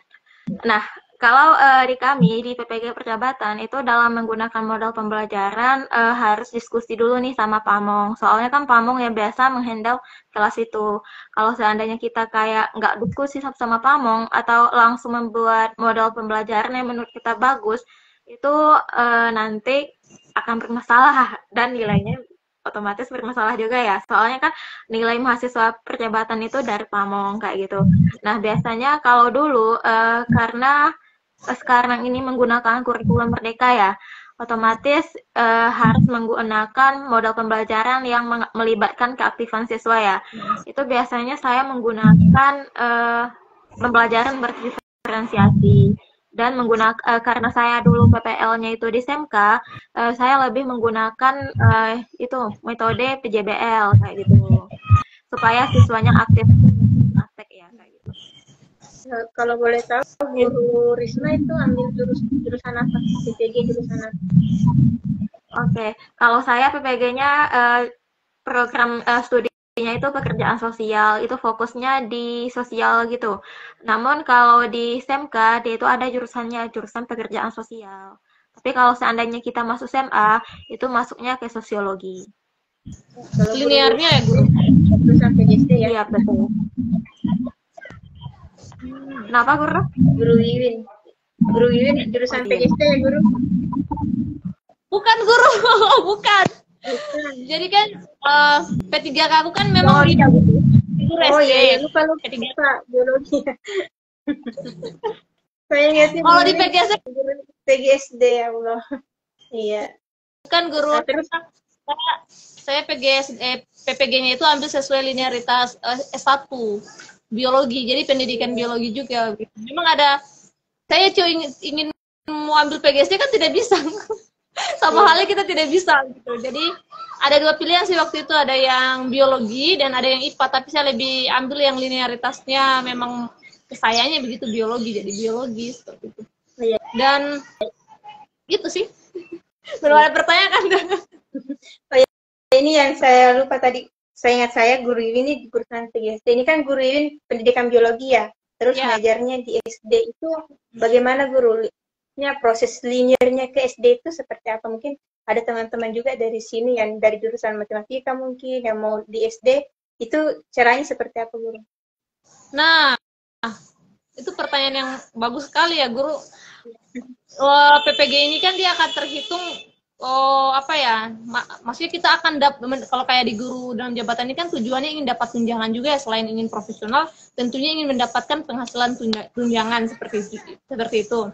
Nah, kalau di kami di PPG Percabatan itu dalam menggunakan modal pembelajaran harus diskusi dulu nih sama Pamong. Soalnya kan Pamong yang biasa menghandle kelas itu. Kalau seandainya kita kayak nggak diskusi sama Pamong atau langsung membuat modal pembelajaran yang menurut kita bagus, itu nanti akan bermasalah dan nilainya otomatis bermasalah juga ya. Soalnya kan nilai mahasiswa percabatan itu dari Pamong kayak gitu. Nah, biasanya kalau dulu karena sekarang ini menggunakan kurikulum merdeka ya, otomatis harus menggunakan modal pembelajaran yang melibatkan keaktifan siswa ya. Itu biasanya saya menggunakan pembelajaran berdiferensiasi. Dan menggunakan karena saya dulu PPL-nya itu di SMK, saya lebih menggunakan itu metode PJBL kayak gitu supaya siswanya aktif praktek ya kayak gitu. Kalau boleh tahu guru Risma itu ambil jurusan apa? PPG jurusan apa? Oke, kalau saya PPG-nya program studinya itu pekerjaan sosial, itu fokusnya di sosial gitu. Namun kalau di SMK dia itu ada jurusannya, jurusan pekerjaan sosial. Tapi kalau seandainya kita masuk SMA, itu masuknya ke sosiologi. Linearnya ya guru? Jurusan PGSD ya? Iya, betul. Kenapa guru? Guru Wiwin jurusan PGSD ya guru? Bukan guru, bukan. Jadi kan P3K aku kan memang guru SD. Oh iya, lupa biologi. Saya ingatnya kalau di PGSD ya Allah. Iya. Bukan guru. Nah, terus saya PPG-nya itu ambil sesuai linearitas S1 biologi. Jadi pendidikan biologi juga. Memang ada saya ingin mau ambil PGSD kan tidak bisa. Sama halnya kita tidak bisa gitu. Jadi ada dua pilihan sih waktu itu, ada yang biologi dan ada yang IPA, tapi saya lebih ambil yang linearitasnya memang kesayanya begitu biologi, jadi biologi seperti itu. Iya. Dan gitu sih. Belum ada pertanyaan kan? Oh, ya. Ini yang saya lupa tadi. Saya ingat saya guru ini di jurusan PGSD. Ini kan guru ini pendidikan biologi ya. Terus ngajarnya di SD itu bagaimana guru? Proses linearnya ke SD itu seperti apa? Mungkin ada teman-teman juga dari sini yang dari jurusan matematika mungkin yang mau di SD, itu caranya seperti apa guru? Nah, itu pertanyaan yang bagus sekali ya guru. PPG ini kan dia akan terhitung maksudnya kita akan kalau kayak di guru dalam jabatan ini kan tujuannya ingin dapat tunjangan juga ya, selain ingin profesional tentunya ingin mendapatkan penghasilan tunjangan seperti itu.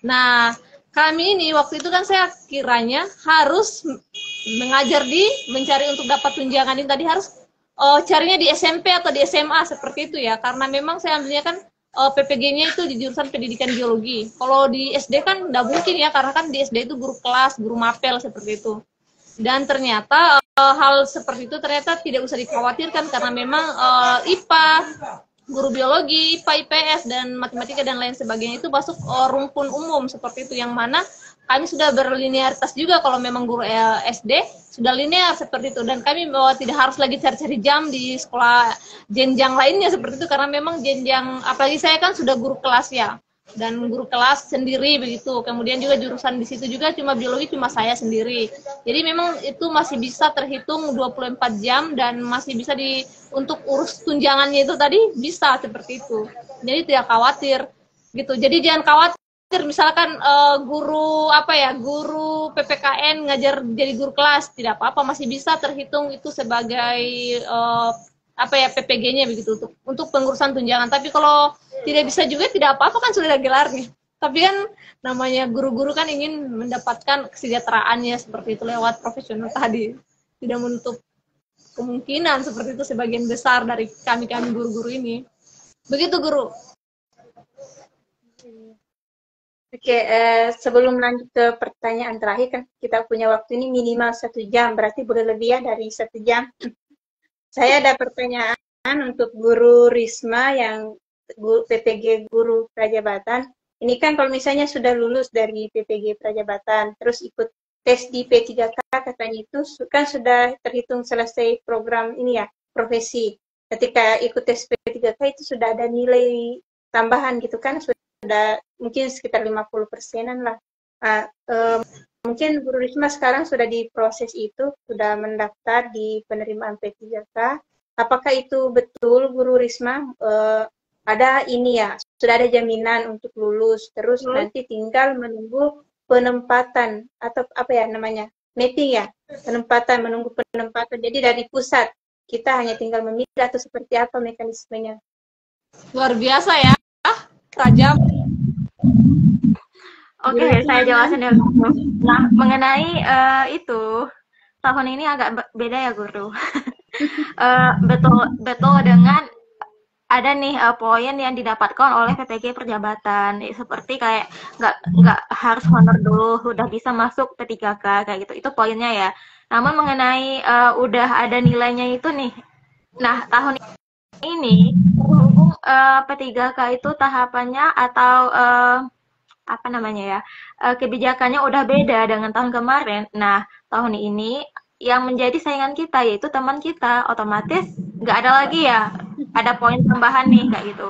Nah, kami ini waktu itu kan saya kiranya harus mengajar mencari untuk dapat tunjangan ini tadi harus carinya di SMP atau di SMA seperti itu ya, karena memang saya ambilnya kan PPG-nya itu di jurusan pendidikan biologi. Kalau di SD kan nggak mungkin ya, karena kan di SD itu guru kelas, guru mapel seperti itu. Dan ternyata hal seperti itu ternyata tidak usah dikhawatirkan karena memang IPA, guru biologi, IPA, IPS, dan matematika dan lain sebagainya itu masuk rumpun umum seperti itu, yang mana kami sudah berlinearitas juga kalau memang guru SD sudah linear seperti itu, dan kami tidak harus lagi cari-cari jam di sekolah jenjang lainnya seperti itu, karena memang jenjang, apalagi saya kan sudah guru kelas ya, dan guru kelas sendiri begitu, kemudian juga jurusan di situ juga cuma biologi cuma saya sendiri, jadi memang itu masih bisa terhitung 24 jam dan masih bisa untuk urus tunjangannya itu tadi bisa seperti itu, jadi tidak khawatir gitu. Jadi jangan khawatir misalkan guru PPKN ngajar jadi guru kelas, tidak apa-apa, masih bisa terhitung itu sebagai apa ya PPG-nya begitu untuk pengurusan tunjangan. Tapi kalau tidak bisa juga tidak apa-apa kan sudah ada gelarnya. Tapi kan namanya guru-guru kan ingin mendapatkan kesejahteraannya seperti itu lewat profesional tadi. Tidak menutup kemungkinan seperti itu sebagian besar dari kami guru-guru ini. Begitu guru. Oke, sebelum lanjut ke pertanyaan terakhir kan kita punya waktu ini minimal 1 jam, berarti boleh lebih ya dari 1 jam. Saya ada pertanyaan untuk Guru Risma yang PPG Guru Prajabatan. Ini kan kalau misalnya sudah lulus dari PPG Prajabatan, terus ikut tes di P3K katanya itu kan sudah terhitung selesai program ini ya, profesi. Ketika ikut tes P3K itu sudah ada nilai tambahan gitu kan, sudah mungkin sekitar 50%-an lah. Mungkin Guru Risma sekarang sudah di proses itu, sudah mendaftar di penerimaan P3K. Apakah itu betul Guru Risma? Ada ini ya, sudah ada jaminan untuk lulus, terus nanti tinggal menunggu penempatan atau apa ya namanya, mapping ya, penempatan, menunggu penempatan. Jadi dari pusat kita hanya tinggal memilih atau seperti apa mekanismenya? Luar biasa ya, Rajab. Oke, saya jelasin ya. Nah, mengenai itu tahun ini agak beda ya guru. Betul dengan ada nih poin yang didapatkan oleh PPG Perjabatan, seperti kayak nggak harus honor dulu, udah bisa masuk P3K kayak gitu. Itu poinnya ya. Namun mengenai udah ada nilainya itu nih. Nah, tahun ini berhubung P3K itu tahapannya atau apa namanya ya, kebijakannya udah beda dengan tahun kemarin. Nah, tahun ini yang menjadi saingan kita yaitu teman kita, otomatis nggak ada lagi ya, ada poin tambahan nih kayak gitu.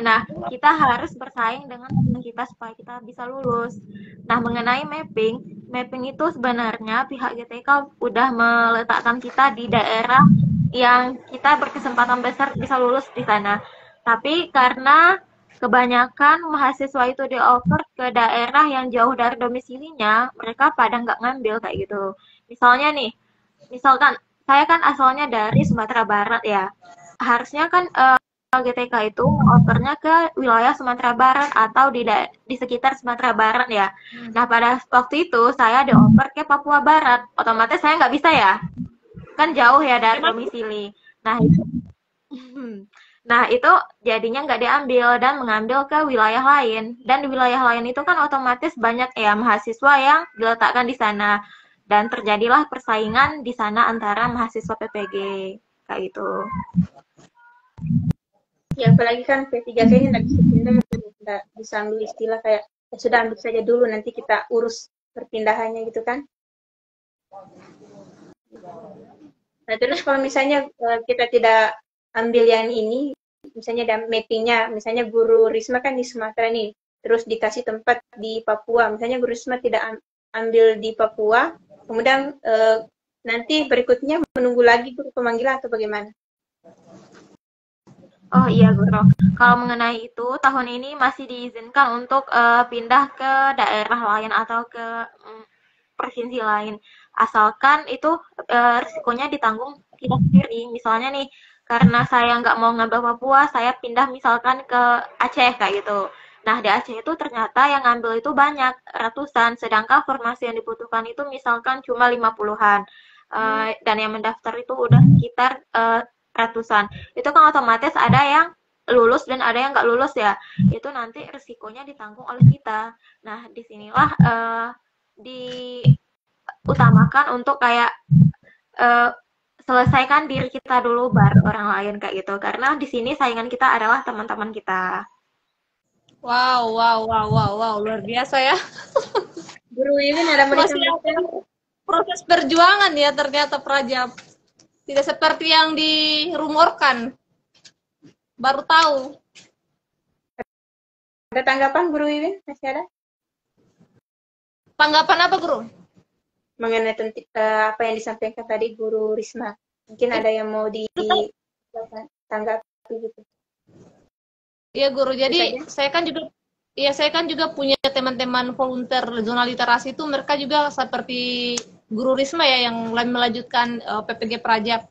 Nah, kita harus bersaing dengan teman kita supaya kita bisa lulus. Nah, mengenai mapping itu sebenarnya pihak GTK udah meletakkan kita di daerah yang kita berkesempatan besar bisa lulus di sana. Tapi karena kebanyakan mahasiswa itu dioper ke daerah yang jauh dari domisilinya, mereka pada nggak ngambil kayak gitu. Misalnya nih, misalkan saya kan asalnya dari Sumatera Barat ya, harusnya kan GTK itu opernya ke wilayah Sumatera Barat atau di sekitar Sumatera Barat ya. Nah, pada waktu itu saya dioper ke Papua Barat, otomatis saya nggak bisa ya, kan jauh ya dari domisili. Nah, itu jadinya nggak diambil dan mengambil ke wilayah lain. Dan di wilayah lain itu kan otomatis banyak ya mahasiswa yang diletakkan di sana. Dan terjadilah persaingan di sana antara mahasiswa PPG. Kayak gitu. Ya, apalagi kan P3K ini nggak bisa pindah, nggak bisa ambil istilah kayak, ya sudah ambil saja dulu, nanti kita urus perpindahannya gitu kan. Nah, terus kalau misalnya kita tidak ambil yang ini, misalnya ada mappingnya, misalnya Guru Risma kan di Sumatera nih, terus dikasih tempat di Papua, misalnya Guru Risma tidak ambil di Papua, kemudian nanti berikutnya menunggu lagi Guru pemanggilan atau bagaimana? Oh iya Guru, kalau mengenai itu tahun ini masih diizinkan untuk pindah ke daerah lain atau ke provinsi lain, asalkan itu risikonya ditanggung kita sendiri. Misalnya nih, karena saya nggak mau ngambil Papua, saya pindah misalkan ke Aceh kayak gitu. Nah, di Aceh itu ternyata yang ngambil itu banyak, ratusan, sedangkan formasi yang dibutuhkan itu misalkan cuma 50-an. Dan yang mendaftar itu udah sekitar ratusan. Itu kan otomatis ada yang lulus dan ada yang nggak lulus ya. Itu nanti risikonya ditanggung oleh kita. Nah, disinilah diutamakan untuk kayak selesaikan diri kita dulu baru orang lain kayak gitu. Karena di sini saingan kita adalah teman-teman kita. Wow, luar biasa ya. Guru ini ada proses perjuangan ya ternyata Prajab. Tidak seperti yang dirumorkan. Baru tahu. Ada tanggapan Guru Iwin? Masih ada? Tanggapan apa Guru? Mengenai apa yang disampaikan tadi Guru Risma. Mungkin ada yang mau ditanggapi gitu. Iya Guru, jadi saya kan juga punya teman-teman volunteer zona literasi itu, mereka juga seperti Guru Risma ya yang melanjutkan PPG Prajab.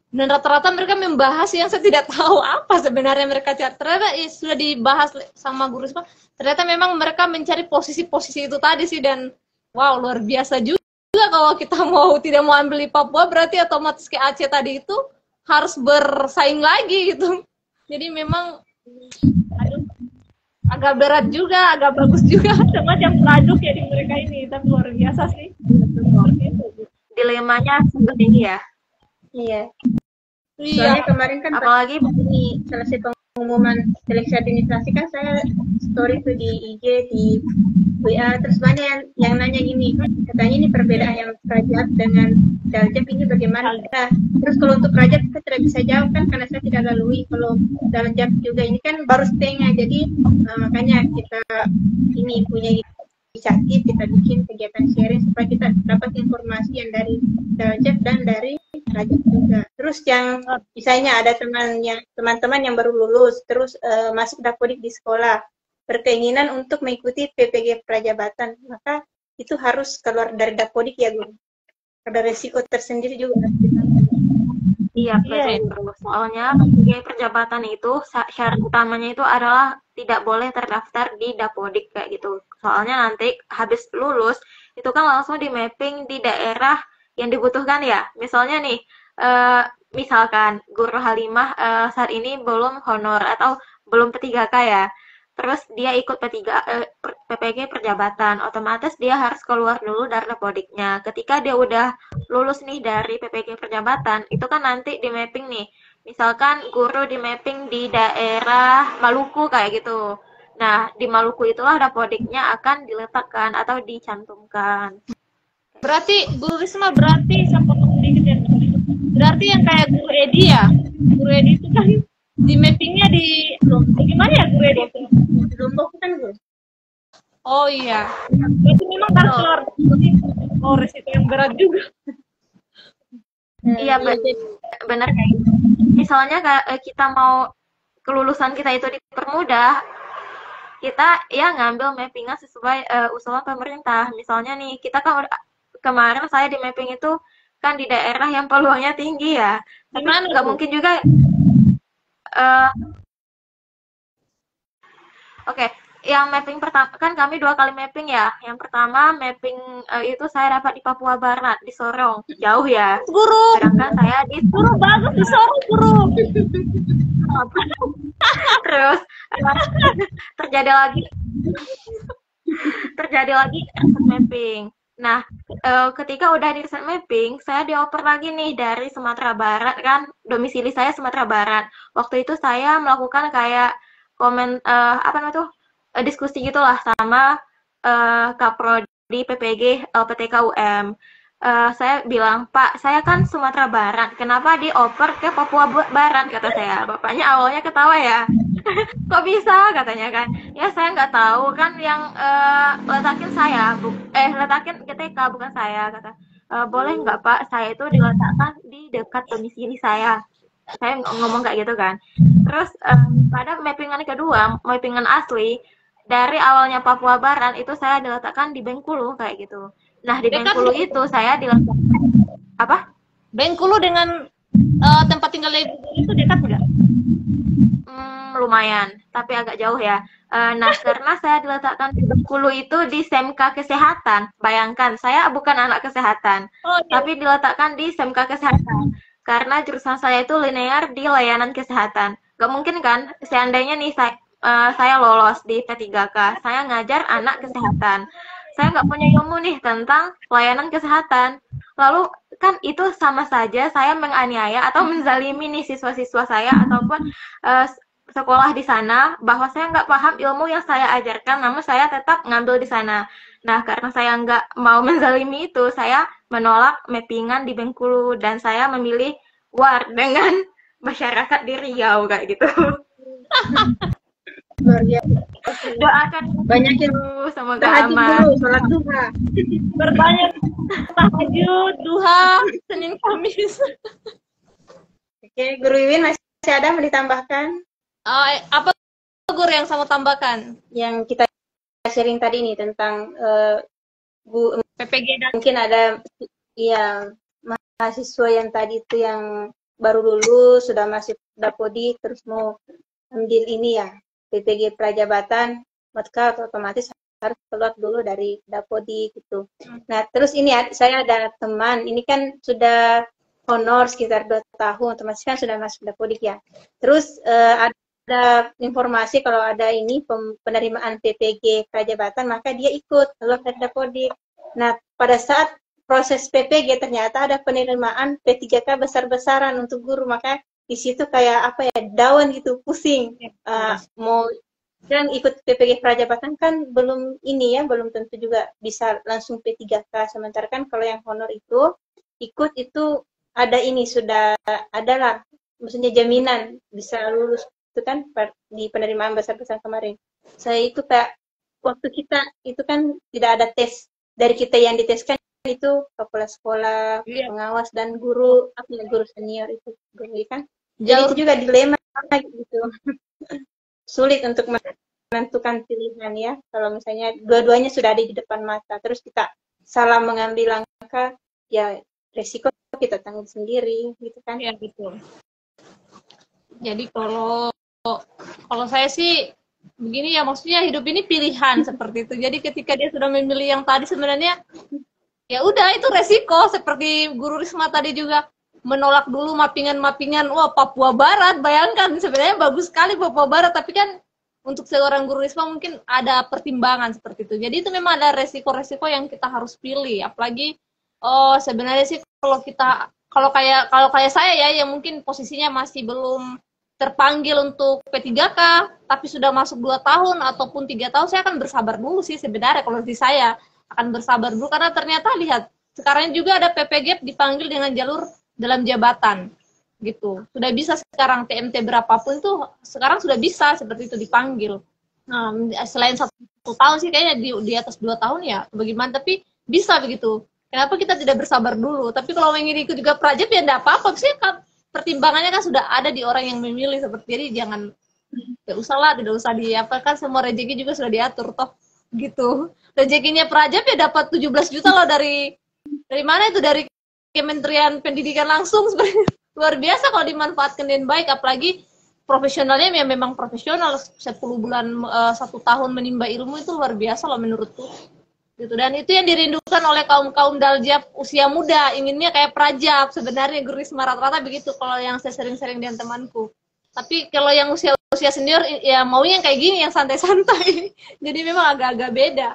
Dan rata-rata mereka membahas yang saya tidak tahu apa sebenarnya mereka cari. Ternyata sudah dibahas sama guru Risma. Ternyata memang mereka mencari posisi-posisi itu tadi sih, dan wow, luar biasa juga kalau kita tidak mau ambil di Papua, berarti otomatis ke Aceh tadi itu harus bersaing lagi gitu. Jadi memang aduh, agak berat juga, agak bagus juga semacam produk ya di mereka ini, tapi luar biasa sih. Dilemanya sungguh tinggi ya. Iya. Iya. Soalnya kemarin kan Apalagi ini selesai pengumuman seleksi administrasi kan saya story tuh di IG, di WA, terus banyak yang nanya gini, katanya ini perbedaan yang Rajab dengan Daljab ini bagaimana? Nah, terus kalau untuk Rajab kita tidak bisa jawab kan karena saya tidak lalui. Kalau Daljab juga ini kan baru setengah, jadi makanya kita ini punya inisiatif, kita bikin kegiatan sharing supaya kita dapat informasi yang dari Daljab dan dari Rajab juga. Terus yang misalnya ada teman-teman yang baru lulus, terus masuk dapodik di sekolah, berkeinginan untuk mengikuti PPG Prajabatan, maka itu harus keluar dari dapodik ya Guru. Ada resiko tersendiri juga. Iya, betul. Soalnya PPG Perjabatan itu syarat utamanya itu adalah tidak boleh terdaftar di dapodik kayak gitu. Soalnya nanti habis lulus itu kan langsung di mapping di daerah yang dibutuhkan ya. Misalnya nih, misalkan Guru Halimah saat ini belum honor atau belum P3K ya. Terus dia ikut PPG Perjabatan, otomatis dia harus keluar dulu dari dapodiknya. Ketika dia udah lulus nih dari PPG Perjabatan, itu kan nanti di mapping nih. Misalkan guru di mapping di daerah Maluku kayak gitu. Nah, di Maluku itulah dapodiknya akan diletakkan atau dicantumkan. Berarti Guru Risma berarti sampai sedikit ya. Berarti yang kayak Guru Edi ya. Guru Edi itu kan di mappingnya di gimana ya Guru Edi itu? Lombok kan Guru. Oh iya. Berarti memang harus keluar. Oh, resiko yang berat juga. Iya, benar kayak gitu. Misalnya kita mau kelulusan kita itu dipermudah, kita ya ngambil mappingan sesuai usulan pemerintah. Misalnya nih, kita kan kemarin saya di mapping itu kan di daerah yang peluangnya tinggi ya. Tapi nggak mungkin juga. Oke, yang mapping pertama kan kami 2 kali mapping ya. Yang pertama mapping itu saya dapat di Papua Barat, di Sorong, jauh ya. Guru. Sedangkan saya di Guru bagus di Sorong Guru. Terus terjadi lagi reset mapping. Nah, ketika udah di reset mapping, saya dioper lagi nih dari Sumatera Barat kan, domisili saya Sumatera Barat. Waktu itu saya melakukan kayak diskusi gitulah sama Kaprodi PPG LPTK UM. Saya bilang, Pak, saya kan Sumatera Barat, kenapa dioper ke Papua Barat, kata saya. Bapaknya awalnya ketawa ya. Kok bisa, katanya kan. Ya saya nggak tahu, kan yang letakin GTK bukan saya, kata. Boleh nggak Pak, saya itu diletakkan di dekat domisili saya. Saya ngomong kayak gitu kan. Terus pada mappingan kedua, mappingan asli, dari awalnya Papua Barat itu saya diletakkan di Bengkulu kayak gitu. Nah, di Bengkulu itu saya diletakkan apa? Bengkulu dengan tempat tinggal ibu itu dekat nggak? Lumayan, tapi agak jauh ya. Nah, karena saya diletakkan di Bengkulu itu di SMK Kesehatan. Bayangkan, saya bukan anak kesehatan, tapi diletakkan di SMK Kesehatan. Karena jurusan saya itu linear di layanan kesehatan. Gak mungkin kan, seandainya nih saya lolos di P3K, saya ngajar anak kesehatan. Saya nggak punya ilmu nih tentang layanan kesehatan. Lalu kan itu sama saja saya menganiaya atau menzalimi nih siswa-siswa saya ataupun sekolah di sana, bahwa saya nggak paham ilmu yang saya ajarkan, namun saya tetap ngambil di sana. Nah, karena saya nggak mau menzalimi itu, saya menolak mappingan di Bengkulu dan saya memilih WAR dengan masyarakat di Riau kayak gitu. Doakan banyak yang semoga aman. Sholat duha. Berbanyak tahajud, duha, Senin Kamis. Oke, Guru Iwin masih ada mau ditambahkan? Apa Guru yang sama tambahkan? Yang kita sharing tadi nih tentang PPG dan mungkin ada ya mahasiswa yang tadi itu yang baru lulus, sudah masih Dapodik, terus mau ambil ini ya, PPG Prajabatan, maka otomatis harus keluar dulu dari Dapodik gitu. Nah, terus ini saya ada teman, ini kan sudah honor sekitar 2 tahun, otomatis kan sudah masuk Dapodik ya. Terus ada informasi kalau ada ini penerimaan PPG Prajabatan, maka dia ikut keluar dari Dapodik. Nah, pada saat proses PPG ternyata ada penerimaan P3K besar-besaran untuk guru, maka di situ kayak apa ya, down gitu, pusing. Mau dan ikut PPG Prajabatan kan belum ini ya, belum tentu juga bisa langsung P3K, sementara kan kalau yang honor itu ikut itu ada ini, sudah adalah maksudnya jaminan bisa lulus itu kan di penerimaan besar-besaran kemarin. Saya itu kayak waktu kita itu kan tidak ada tes, dari kita yang diteskan itu kepala sekolah, pengawas dan guru guru senior itu kan. Jadi itu juga dilema gitu. Sulit untuk menentukan pilihan ya. Kalau misalnya dua-duanya sudah ada di depan mata, terus kita salah mengambil langkah, ya resiko kita tanggung sendiri gitu kan. Ya betul. Jadi kalau saya sih begini ya, maksudnya hidup ini pilihan seperti itu. Jadi ketika dia sudah memilih yang tadi, sebenarnya ya udah itu resiko. Seperti Guru Risma tadi juga menolak dulu mappingan, wah Papua Barat, bayangkan sebenarnya bagus sekali Papua Barat, tapi kan untuk seorang Guru Risma mungkin ada pertimbangan seperti itu. Jadi itu memang ada resiko-resiko yang kita harus pilih. Apalagi sebenarnya sih kalau kayak saya ya, yang mungkin posisinya masih belum terpanggil untuk P3K, tapi sudah masuk 2 tahun ataupun 3 tahun, saya akan bersabar dulu sih sebenarnya. Kalau di saya akan bersabar dulu, karena ternyata lihat sekarang juga ada PPG dipanggil dengan jalur dalam jabatan gitu. Sudah bisa sekarang TMT berapapun tuh sekarang sudah bisa seperti itu dipanggil. Nah, selain 1 tahun sih kayaknya di atas 2 tahun ya bagaimana, tapi bisa begitu. Kenapa kita tidak bersabar dulu? Tapi kalau ingin ikut juga Prajab ya enggak apa-apa sih, pertimbangannya kan sudah ada di orang yang memilih seperti ini. Jangan tidak usah diapakan, semua rezeki juga sudah diatur toh gitu. Rezekinya Prajab ya dapat 17 juta loh dari mana itu, dari Kementerian Pendidikan langsung. Sebenarnya luar biasa kalau dimanfaatkan dengan baik, apalagi profesionalnya yang memang profesional. 10 bulan 1 tahun menimba ilmu itu luar biasa loh menurutku gitu. Dan itu yang dirindukan oleh kaum Daljab usia muda, inginnya kayak Prajab sebenarnya. Guru Risma rata-rata begitu kalau yang saya sering-sering dengan temanku. Tapi kalau yang usia senior ya maunya yang kayak gini, yang santai-santai. Jadi memang agak-agak beda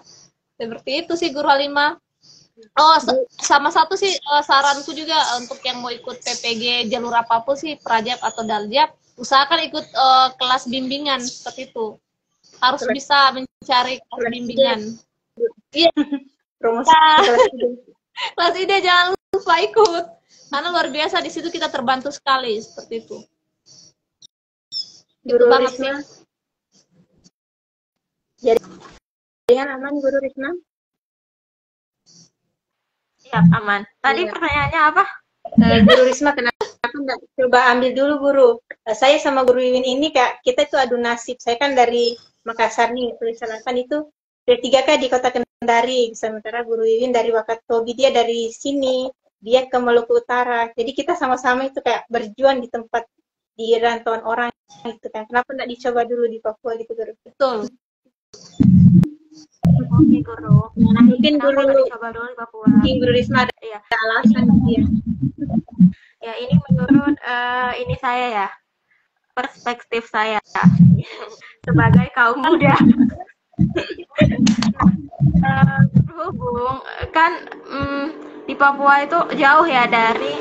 seperti itu sih Guru Halimah. Sama satu sih saranku juga untuk yang mau ikut PPG jalur apapun sih, Prajab atau Daljab, usahakan ikut kelas bimbingan seperti itu. Harus bisa mencari kelas bimbingan. Iya. Kelas ide jangan lupa ikut, karena luar biasa di situ kita terbantu sekali seperti itu. Guru Risma. Jaringan aman Guru Risma? Ya, aman. Tadi pertanyaannya apa? Guru Risma, kenapa enggak coba ambil dulu Guru? Saya sama Guru Wiwin ini kayak kita itu adu nasib. Saya kan dari Makassar nih, Selatan itu P3K di Kota Kendari, sementara Guru Wiwin dari Wakatobi, dia dari sini, dia ke Maluku Utara. Jadi kita sama-sama itu kayak berjuang di tempat di rantauan orang gitu kan. Kenapa enggak dicoba dulu di Papua gitu Guru? Betul. Oke Guru. Nah, mungkin Guru coba dulu di Papua. Mungkin Guru Risma ada alasan dia. Ya ini menurut ini saya ya, perspektif saya sebagai kaum muda. Berhubung kan di Papua itu jauh ya dari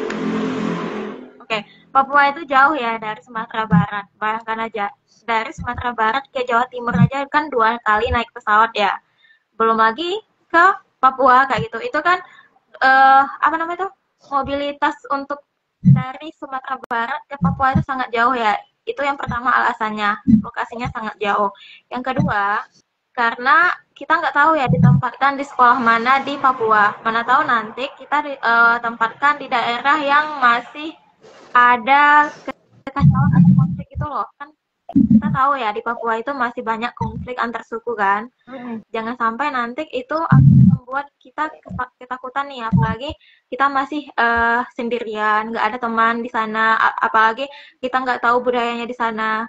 Papua itu jauh ya dari Sumatera Barat. Bayangkan aja, dari Sumatera Barat ke Jawa Timur aja kan 2 kali naik pesawat ya. Belum lagi ke Papua kayak gitu. Itu kan apa namanya tuh? Mobilitas untuk dari Sumatera Barat ke Papua itu sangat jauh ya. Itu yang pertama alasannya, lokasinya sangat jauh. Yang kedua, karena kita nggak tahu ya ditempatkan di sekolah mana di Papua. Mana tahu nanti kita ditempatkan di daerah yang masih ada kekacauan atau konflik itu loh. Kan kita tahu ya di Papua itu masih banyak konflik antar suku kan. Jangan sampai nanti itu akan membuat kita ketakutan nih, apalagi kita masih sendirian, nggak ada teman di sana, apalagi kita nggak tahu budayanya di sana.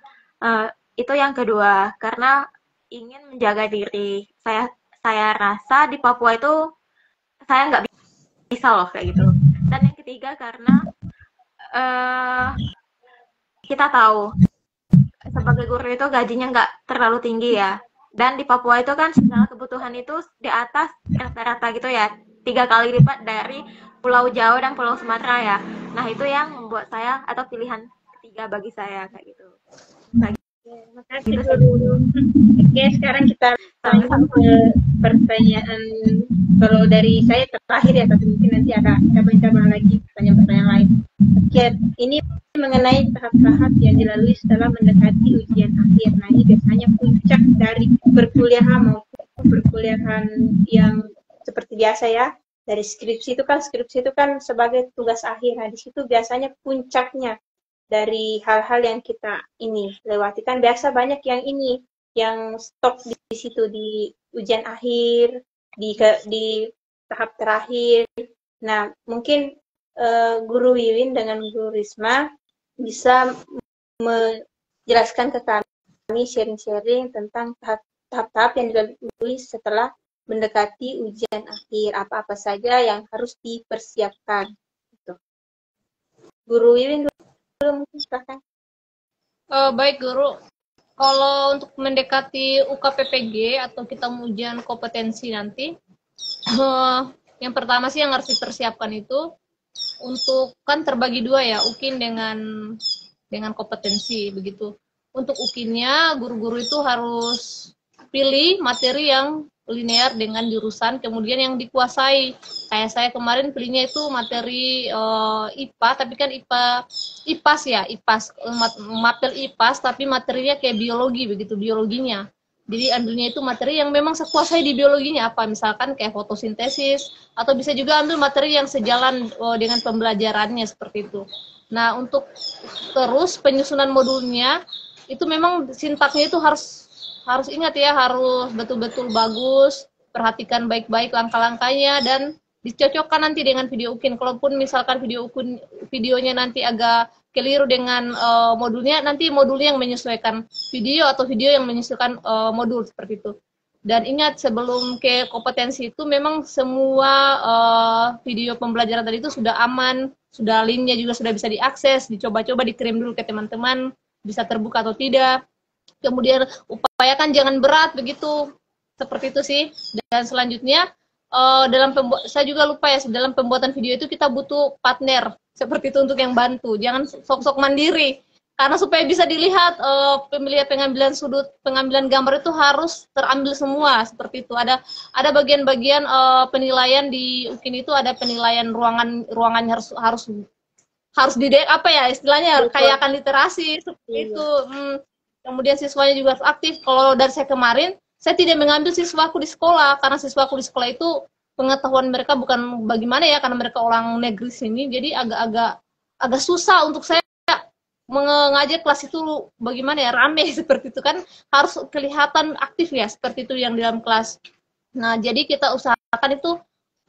Itu yang kedua, karena ingin menjaga diri. Saya rasa di Papua itu saya nggak bisa loh kayak gitu. Dan yang ketiga karena kita tahu sebagai guru itu gajinya nggak terlalu tinggi ya. Dan di Papua itu kan segala kebutuhan itu di atas rata-rata gitu ya, 3 kali lipat dari Pulau Jawa dan Pulau Sumatera ya. Nah itu yang membuat saya atau pilihan ketiga bagi saya kayak gitu. Makasih Guru. Oke, sekarang kita lanjut ke pertanyaan. Kalau dari saya terakhir ya, tapi mungkin nanti ada cabang-cabang lagi pertanyaan-pertanyaan lain. Oke, ini mengenai tahap-tahap yang dilalui setelah mendekati ujian akhir. Nah, ini biasanya puncak dari perkuliahan maupun perkuliahan yang seperti biasa ya. Dari skripsi itu kan sebagai tugas akhir. Nah, di situ biasanya puncaknya dari hal-hal yang kita ini lewati, kan biasa banyak yang stop di situ di ujian akhir, di tahap terakhir. Nah, mungkin Guru Wiwin dengan Guru Risma bisa menjelaskan ke kami, sharing-sharing tentang tahap-tahap yang dilalui setelah mendekati ujian akhir, apa-apa saja yang harus dipersiapkan. Gitu. Guru Wiwin, Baik Guru, kalau untuk mendekati UKPPG atau kita ujian kompetensi nanti, yang pertama sih yang harus dipersiapkan itu untuk kan terbagi dua ya, UKIN dengan kompetensi begitu. Untuk UKIN-nya guru-guru itu harus pilih materi yang linear dengan jurusan kemudian yang dikuasai. Kayak saya kemarin pilihnya itu materi IPA, tapi kan IPAS ya, materi IPAS tapi materinya kayak biologi begitu, biologinya. Jadi ambilnya itu materi yang memang saya kuasai di biologinya, apa misalkan kayak fotosintesis, atau bisa juga ambil materi yang sejalan dengan pembelajarannya seperti itu. Nah, untuk terus penyusunan modulnya itu memang sintaknya itu harus ingat ya, harus betul-betul bagus, perhatikan baik-baik langkah-langkahnya dan dicocokkan nanti dengan video UKIN. Kalaupun misalkan videonya nanti agak keliru dengan modulnya, nanti modulnya yang menyesuaikan video atau video yang menyesuaikan modul seperti itu. Dan ingat, sebelum ke kompetensi itu memang semua video pembelajaran tadi itu sudah aman, sudah linknya juga sudah bisa diakses, dicoba-coba dikirim dulu ke teman-teman, bisa terbuka atau tidak. Kemudian upayakan jangan berat begitu, seperti itu sih. Dan selanjutnya saya juga lupa ya, dalam pembuatan video itu kita butuh partner seperti itu untuk yang bantu, jangan sok-sok mandiri, karena supaya bisa dilihat pengambilan gambar itu harus terambil semua seperti itu. Ada bagian-bagian penilaian di UKIN itu, ada penilaian ruangannya harus apa ya istilahnya, kayak akan literasi seperti itu. Kemudian siswanya juga harus aktif. Kalau dari saya kemarin, saya tidak mengambil siswaku di sekolah, karena siswaku di sekolah itu pengetahuan mereka bukan bagaimana ya, karena mereka orang negeri sini, jadi agak susah untuk saya mengajak kelas itu bagaimana ya, rame seperti itu kan, harus kelihatan aktif ya, seperti itu yang di dalam kelas. Nah, jadi kita usahakan itu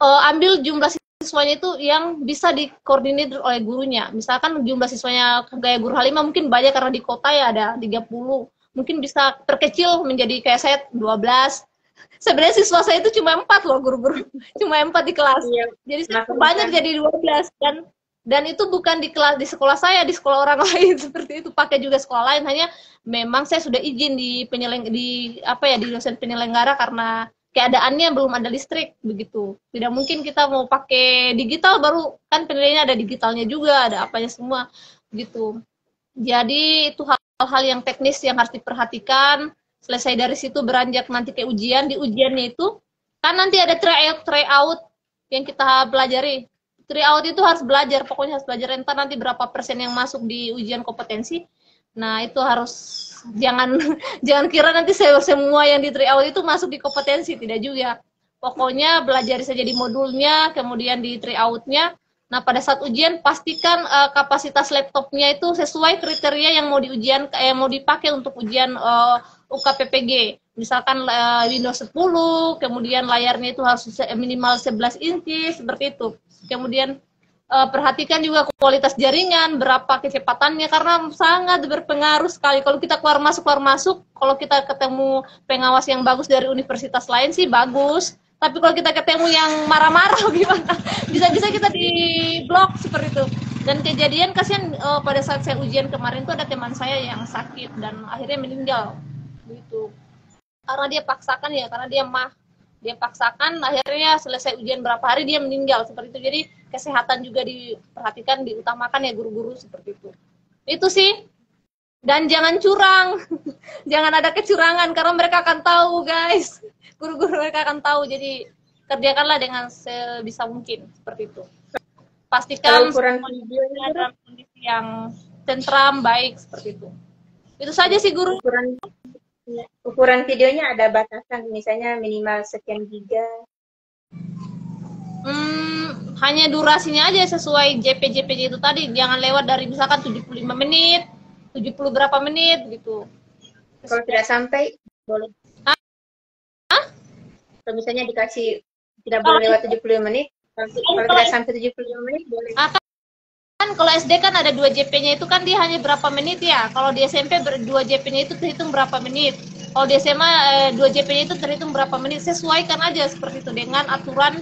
ambil jumlah siswanya itu yang bisa dikoordinir oleh gurunya. Misalkan jumlah siswanya kayak Guru Halimah mungkin banyak karena di kota ya ada 30. Mungkin bisa perkecil menjadi kayak saya 12. Sebenarnya siswa saya itu cuma 4 loh guru-guru. Cuma 4 di kelas. Iya. Jadi banyak jadi 12 dan itu bukan di kelas di sekolah saya, di sekolah orang lain seperti itu, pakai juga sekolah lain, hanya memang saya sudah izin di dosen penyelenggara karena keadaannya belum ada listrik begitu. Tidak mungkin kita mau pakai digital, baru kan penilaiannya ada digitalnya juga, ada apanya semua gitu. Jadi itu hal-hal yang teknis yang harus diperhatikan. Selesai dari situ beranjak nanti ke ujian. Di ujiannya itu kan nanti ada tryout yang kita pelajari. Tryout itu harus belajar, pokoknya harus belajar. Entar nanti berapa persen yang masuk di ujian kompetensi. Nah, itu harus jangan kira nanti semua yang di tryout itu masuk di kompetensi, tidak juga. Pokoknya belajar saja di modulnya, kemudian di tryoutnya Nah, pada saat ujian pastikan kapasitas laptopnya itu sesuai kriteria yang mau mau dipakai untuk ujian UKPPG. Misalkan Windows 10, kemudian layarnya itu harus minimal 11 inci seperti itu. Kemudian perhatikan juga kualitas jaringan, berapa kecepatannya karena sangat berpengaruh sekali. Kalau kita keluar masuk, kalau kita ketemu pengawas yang bagus dari universitas lain sih bagus. Tapi kalau kita ketemu yang marah-marah gimana? Bisa-bisa kita di blok seperti itu. Dan kejadian kasihan pada saat saya ujian kemarin tuh ada teman saya yang sakit dan akhirnya meninggal. Gitu. Karena dia paksakan ya, karena dia paksakan akhirnya selesai ujian berapa hari dia meninggal seperti itu. Jadi kesehatan juga diperhatikan, diutamakan ya guru-guru seperti itu. Itu sih. Dan jangan curang. Jangan ada kecurangan karena mereka akan tahu, guys. Guru-guru mereka akan tahu. Jadi kerjakanlah dengan sebisa mungkin seperti itu. Pastikan semuanya dalam kondisi yang tentram, baik seperti itu. Itu saja sih guru. Ukuran videonya ada batasan, misalnya minimal sekian giga. Hanya durasinya aja sesuai JPJ itu tadi. Jangan lewat dari misalkan 75 menit, 70 berapa menit gitu. Kalau tidak sampai, boleh. Kalau misalnya dikasih tidak boleh lewat 70 menit, kalau tidak sampai 75 menit, boleh. Kan kalau SD kan ada 2 JP-nya itu kan dia hanya berapa menit ya. Kalau di SMP 2 JP-nya itu terhitung berapa menit. Kalau di SMA 2 JP-nya itu terhitung berapa menit. Sesuaikan aja seperti itu dengan aturan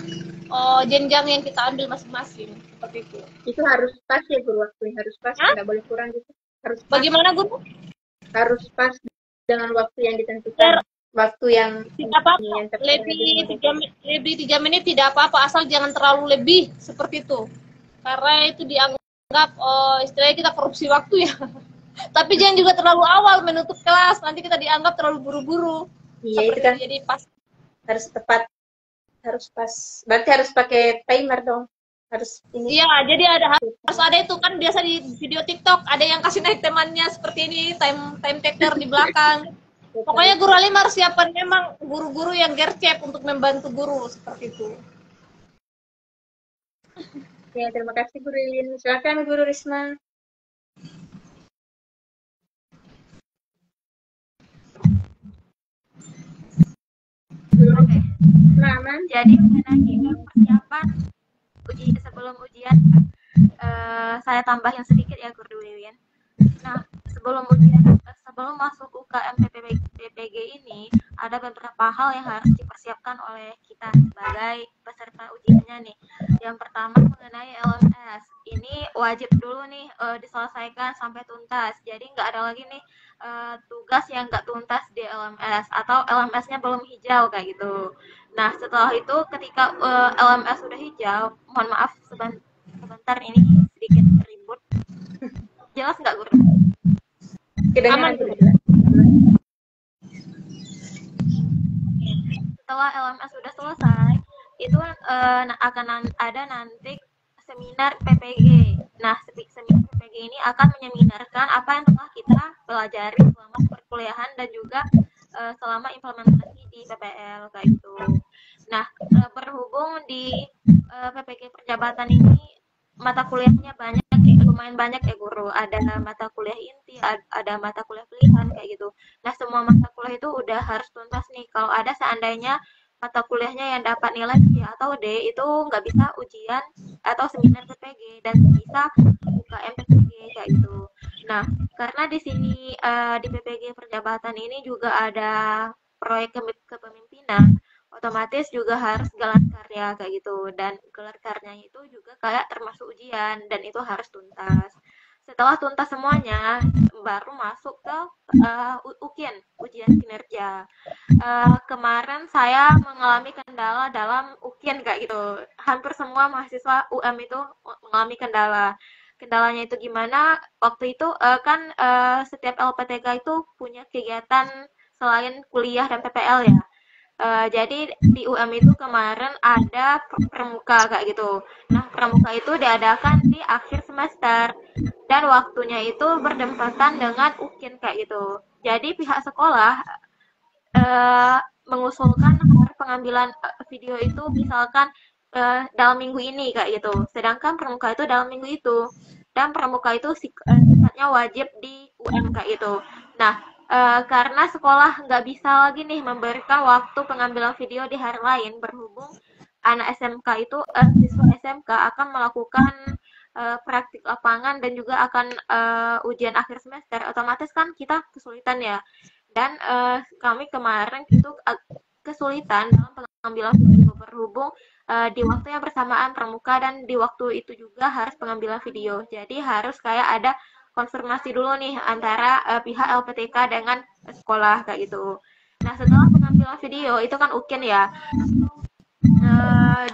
jenjang yang kita ambil masing-masing seperti itu. Itu harus pas ya guru, waktunya harus pas, tidak boleh kurang gitu. Harus pas. Bagaimana guru? Harus pas dengan waktu yang ditentukan. Waktu yang tidak apa-apa. Lebih 3 menit tidak apa-apa, asal jangan terlalu lebih seperti itu. Karena itu dianggap istilahnya kita korupsi waktu ya. Tapi jangan juga terlalu awal menutup kelas, nanti kita dianggap terlalu buru-buru. Iya itu kan. Jadi pas. Harus tepat, harus pas. Berarti harus pakai timer dong. Harus ini. Iya, jadi harus ada itu kan biasa di video TikTok ada yang kasih naik temannya seperti ini, time taker di belakang. Pokoknya guru alim harus siapkan memang guru-guru yang gercep untuk membantu guru seperti itu. Ya, terima kasih Guru Lilin. Silakan Guru Risma. Oke. Aman. Jadi mengenai persiapan sebelum ujian, saya tambahin sedikit ya Guru Wiwin. Nah, sebelum masuk UKM PPG ini ada beberapa hal yang harus dipersiapkan oleh kita sebagai peserta ujiannya nih. Yang pertama mengenai LMS. Ini wajib dulu nih diselesaikan sampai tuntas. Jadi nggak ada lagi nih tugas yang nggak tuntas di LMS atau LMS-nya belum hijau kayak gitu. Nah, setelah itu ketika LMS sudah hijau, mohon maaf sebentar ini sedikit ribut. Jelas nggak Guru? Kedengaran Guru. Setelah LMS sudah selesai, itu akan ada nanti seminar PPG. Nah, seminar PPG ini akan menyeminarkan apa yang telah kita pelajari selama perkuliahan dan juga selama implementasi di PPL kayak gitu. Nah, berhubung di PPG perjabatan ini mata kuliahnya lumayan banyak ya Guru. Ada mata kuliah inti, ada mata kuliah pilihan kayak gitu. Nah, semua mata kuliah itu udah harus tuntas nih. Kalau ada seandainya mata kuliahnya yang dapat nilai C atau D itu nggak bisa ujian atau seminar PPG dan bisa UKM PPG kayak gitu. Nah, karena di sini di PPG perjabatan ini juga ada proyek kepemimpinan, otomatis juga harus gelar karya kayak gitu, dan gelar karyanya itu juga kayak termasuk ujian dan itu harus tuntas. Setelah tuntas semuanya baru masuk ke UKIN, ujian kinerja. Kemarin saya mengalami kendala dalam UKIN kayak gitu. Hampir semua mahasiswa UM itu mengalami kendala. Kendalanya itu gimana? Waktu itu kan setiap LPTK itu punya kegiatan selain kuliah dan PPL ya. Jadi di UM itu kemarin ada pramuka kayak gitu. Nah, pramuka itu diadakan di akhir semester dan waktunya itu berdempatan dengan UKIN kayak gitu. Jadi pihak sekolah mengusulkan pengambilan video itu misalkan dalam minggu ini kayak gitu. Sedangkan pramuka itu dalam minggu itu. Dan pramuka itu sifatnya wajib di UM kayak gitu. Nah, karena sekolah nggak bisa lagi nih memberikan waktu pengambilan video di hari lain berhubung anak SMK itu siswa SMK akan melakukan praktik lapangan dan juga akan ujian akhir semester, otomatis kan kita kesulitan ya. Dan kami kemarin itu kesulitan dalam pengambilan video berhubung di waktu yang bersamaan pramuka dan di waktu itu juga harus pengambilan video. Jadi harus kayak ada konfirmasi dulu nih antara pihak LPTK dengan sekolah kayak gitu. Nah, setelah pengambilan video itu kan UKIN ya.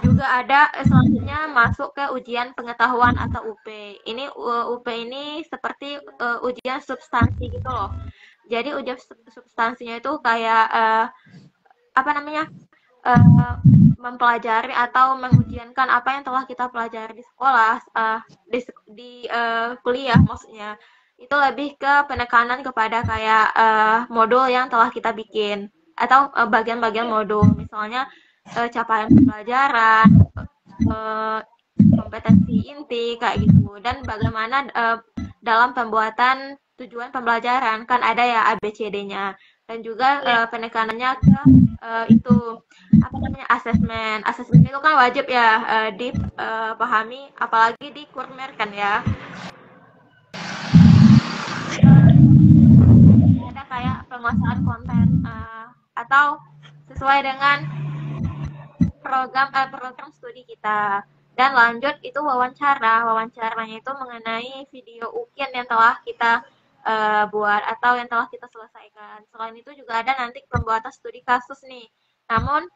Juga ada selanjutnya masuk ke ujian pengetahuan atau UP. Ini UP ini seperti ujian substansi gitu loh. Jadi ujian substansinya itu kayak apa namanya? Mempelajari atau mengujiankan apa yang telah kita pelajari di sekolah, di kuliah maksudnya. Itu lebih ke penekanan kepada kayak modul yang telah kita bikin atau bagian-bagian modul, misalnya capaian pembelajaran, kompetensi inti kayak gitu, dan bagaimana dalam pembuatan tujuan pembelajaran kan ada ya ABCD-nya, dan juga penekanannya ke itu apa namanya asesmen itu kan wajib ya dipahami, apalagi di kurmer kan ya. Ada kayak penguasaan konten atau sesuai dengan program studi kita. Dan lanjut itu wawancaranya itu mengenai video UKIN yang telah kita buat atau yang telah kita selesaikan. Selain itu juga ada nanti pembuatan studi kasus nih. Namun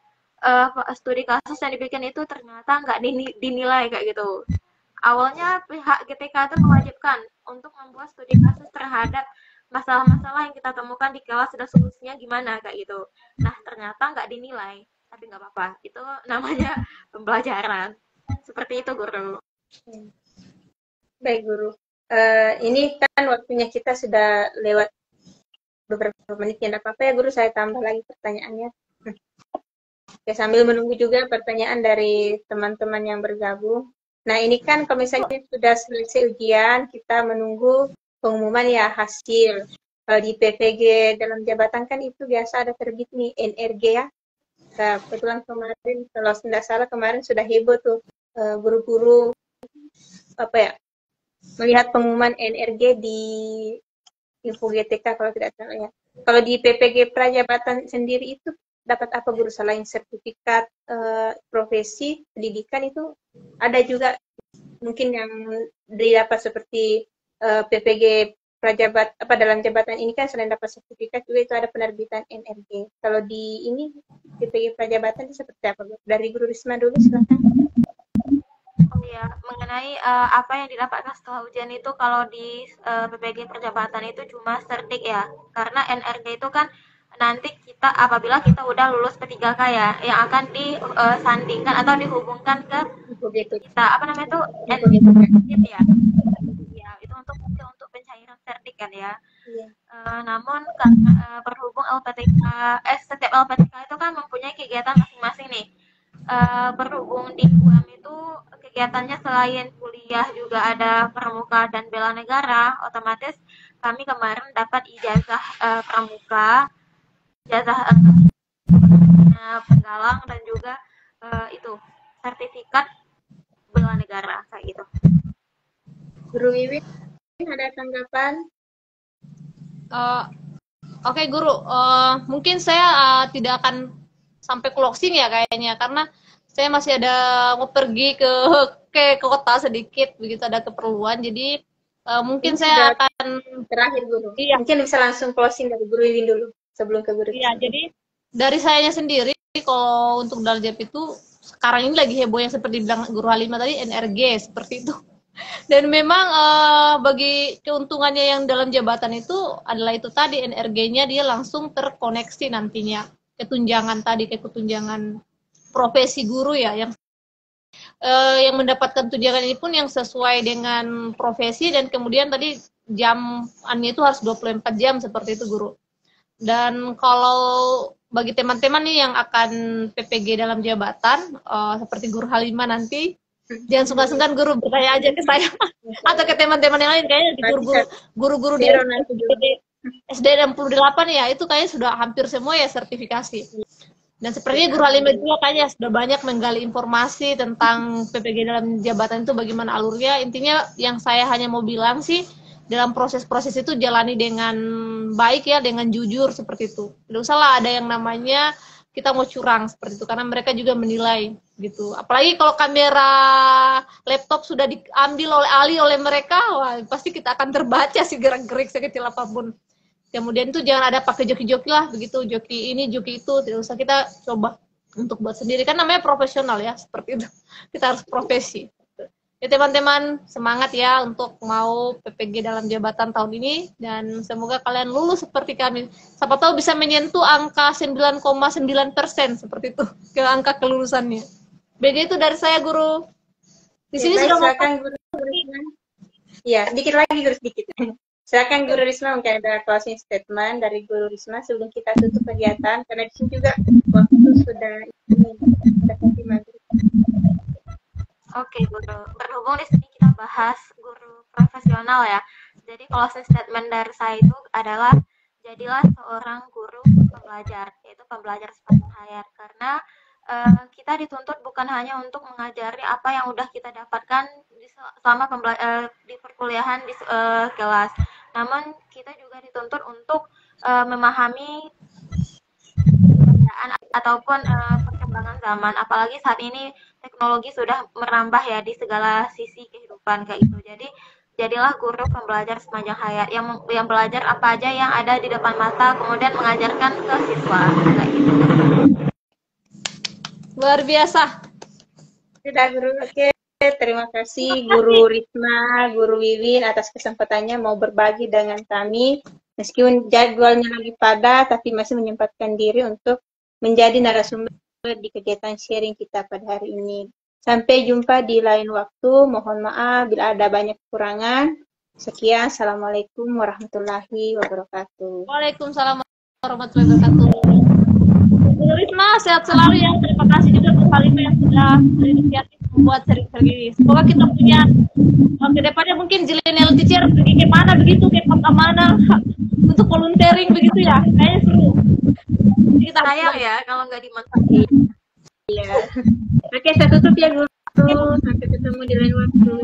studi kasus yang dibikin itu ternyata nggak dinilai kayak gitu. Awalnya pihak GTK itu mewajibkan untuk membuat studi kasus terhadap masalah-masalah yang kita temukan di kelas dan solusinya gimana kayak gitu. Nah, ternyata nggak dinilai, tapi nggak apa-apa. Itu namanya pembelajaran. Seperti itu, Guru. Baik, Guru. Ini kan waktunya kita sudah lewat beberapa menit, ya apa-apa ya Guru, saya tambah lagi pertanyaannya. Ya, sambil menunggu juga pertanyaan dari teman-teman yang bergabung. Nah, ini kan kalau misalnya sudah selesai ujian, kita menunggu pengumuman ya hasil. Kalau di PPG dalam jabatan kan itu biasa ada terbit nih NRG ya. Nah, kebetulan kemarin, kalau tidak salah kemarin sudah heboh tuh guru-guru apa ya, melihat pengumuman NRG di Info GTK kalau tidak salah ya. Kalau di PPG Prajabatan sendiri itu dapat apa Guru, selain sertifikat profesi pendidikan itu ada juga mungkin yang didapat seperti PPG Prajabat apa dalam jabatan ini kan selain dapat sertifikat juga itu ada penerbitan NRG. Kalau di ini PPG Prajabatan itu seperti apa Guru? Dari Guru Risma dulu silakan. Oh ya, mengenai apa yang didapatkan setelah ujian itu kalau di PPG Perjabatan itu cuma sertik ya. Karena NRG itu kan nanti kita apabila kita udah lulus P3K ya, yang akan disandingkan atau dihubungkan ke kita apa namanya itu NRG ya. Ya, itu untuk pencairan sertik kan ya. Yeah. Namun karena berhubung setiap LPTK itu kan mempunyai kegiatan masing-masing nih. Berhubung di UM itu kegiatannya selain kuliah juga ada pramuka dan bela negara, otomatis kami kemarin dapat ijazah pramuka, ijazah penggalang, dan juga itu sertifikat bela negara kayak gitu. Guru Wiwit ada tanggapan? Oke, Guru, mungkin saya tidak akan sampai closing ya kayaknya, karena saya masih ada mau pergi ke kota sedikit, begitu ada keperluan, jadi mungkin saya akan terakhir Guru. Iya. Mungkin bisa langsung closing dari Guru Wiwin dulu sebelum ke Guru. Iya, jadi dari saya sendiri kalau untuk Daljab itu sekarang ini lagi heboh yang seperti bilang Guru Halimah tadi, NRG seperti itu. Dan memang bagi keuntungannya yang dalam jabatan itu adalah itu tadi, NRG-nya dia langsung terkoneksi nantinya ketunjangan tadi, kayak ketunjangan profesi guru ya, yang mendapatkan tunjangan ini pun yang sesuai dengan profesi, dan kemudian tadi jamannya itu harus 24 jam seperti itu Guru. Dan kalau bagi teman-teman nih yang akan PPG dalam jabatan, seperti Guru Halimah nanti, jangan sungkan-sungkan guru bertanya aja ke saya atau ke teman-teman yang lain. Kayaknya di guru-guru di SD 68 ya, itu kayaknya sudah hampir semua ya sertifikasi. Dan sepertinya Guru Halimah juga kayaknya sudah banyak menggali informasi tentang PPG dalam jabatan itu bagaimana alurnya. Intinya yang saya hanya mau bilang sih, dalam proses-proses itu jalani dengan baik ya, dengan jujur seperti itu. Tidak usahlah ada yang namanya kita mau curang seperti itu, karena mereka juga menilai gitu. Apalagi kalau kamera laptop sudah diambil oleh mereka, wah pasti kita akan terbaca sih gerak-gerik sekecil apapun. Kemudian itu jangan ada pakai joki-joki lah begitu, joki ini, joki itu, tidak usah, kita coba untuk buat sendiri, kan namanya profesional ya, seperti itu. Kita harus profesi. Ya teman-teman, semangat ya untuk mau PPG dalam jabatan tahun ini, dan semoga kalian lulus seperti kami. Siapa tahu bisa menyentuh angka 9,9% seperti itu, ke angka kelulusannya. BG itu dari saya, Guru. Di sini sudah silakan Guru Risma. Ya, sedikit lagi Guru, sedikit. Silakan Guru Risma, mungkin ada closing statement dari Guru Risma sebelum kita tutup kegiatan, karena di sini juga waktu sudah maghrib. Oke, Guru. Berhubung di sini kita bahas guru profesional ya. Jadi closing statement dari saya itu adalah jadilah seorang guru pembelajar, yaitu pembelajar sepanjang hayat. Karena kita dituntut bukan hanya untuk mengajari apa yang udah kita dapatkan selama di perkuliahan di kelas, namun kita juga dituntut untuk memahami ataupun perkembangan zaman, apalagi saat ini teknologi sudah merambah ya di segala sisi kehidupan kayak gitu. Jadi jadilah guru pembelajar sepanjang hayat yang belajar apa aja yang ada di depan mata, kemudian mengajarkan ke siswa kayak gitu. Luar biasa. Sudah Guru, oke. Terima kasih Guru Risma, Guru Wiwin atas kesempatannya mau berbagi dengan kami. Meskipun jadwalnya lagi padat, tapi masih menyempatkan diri untuk menjadi narasumber di kegiatan sharing kita pada hari ini. Sampai jumpa di lain waktu. Mohon maaf bila ada banyak kekurangan. Sekian, Assalamualaikum warahmatullahi wabarakatuh. Waalaikumsalam warahmatullahi wabarakatuh. Guru Risma, sehat selalu ya. Terima kasih juga untuk Halimah yang sudah berinisiatif membuat sering-sering ini. Semoga kita punya ke depannya mungkin zilenial teacher pergi ke mana begitu, ke kota mana untuk volunteering begitu ya. Kayaknya seru. Kita sayang ya kalau nggak dimanfaatin. Iya. Oke, saya tutup ya Guru. Sampai ketemu di lain waktu.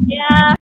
Ya.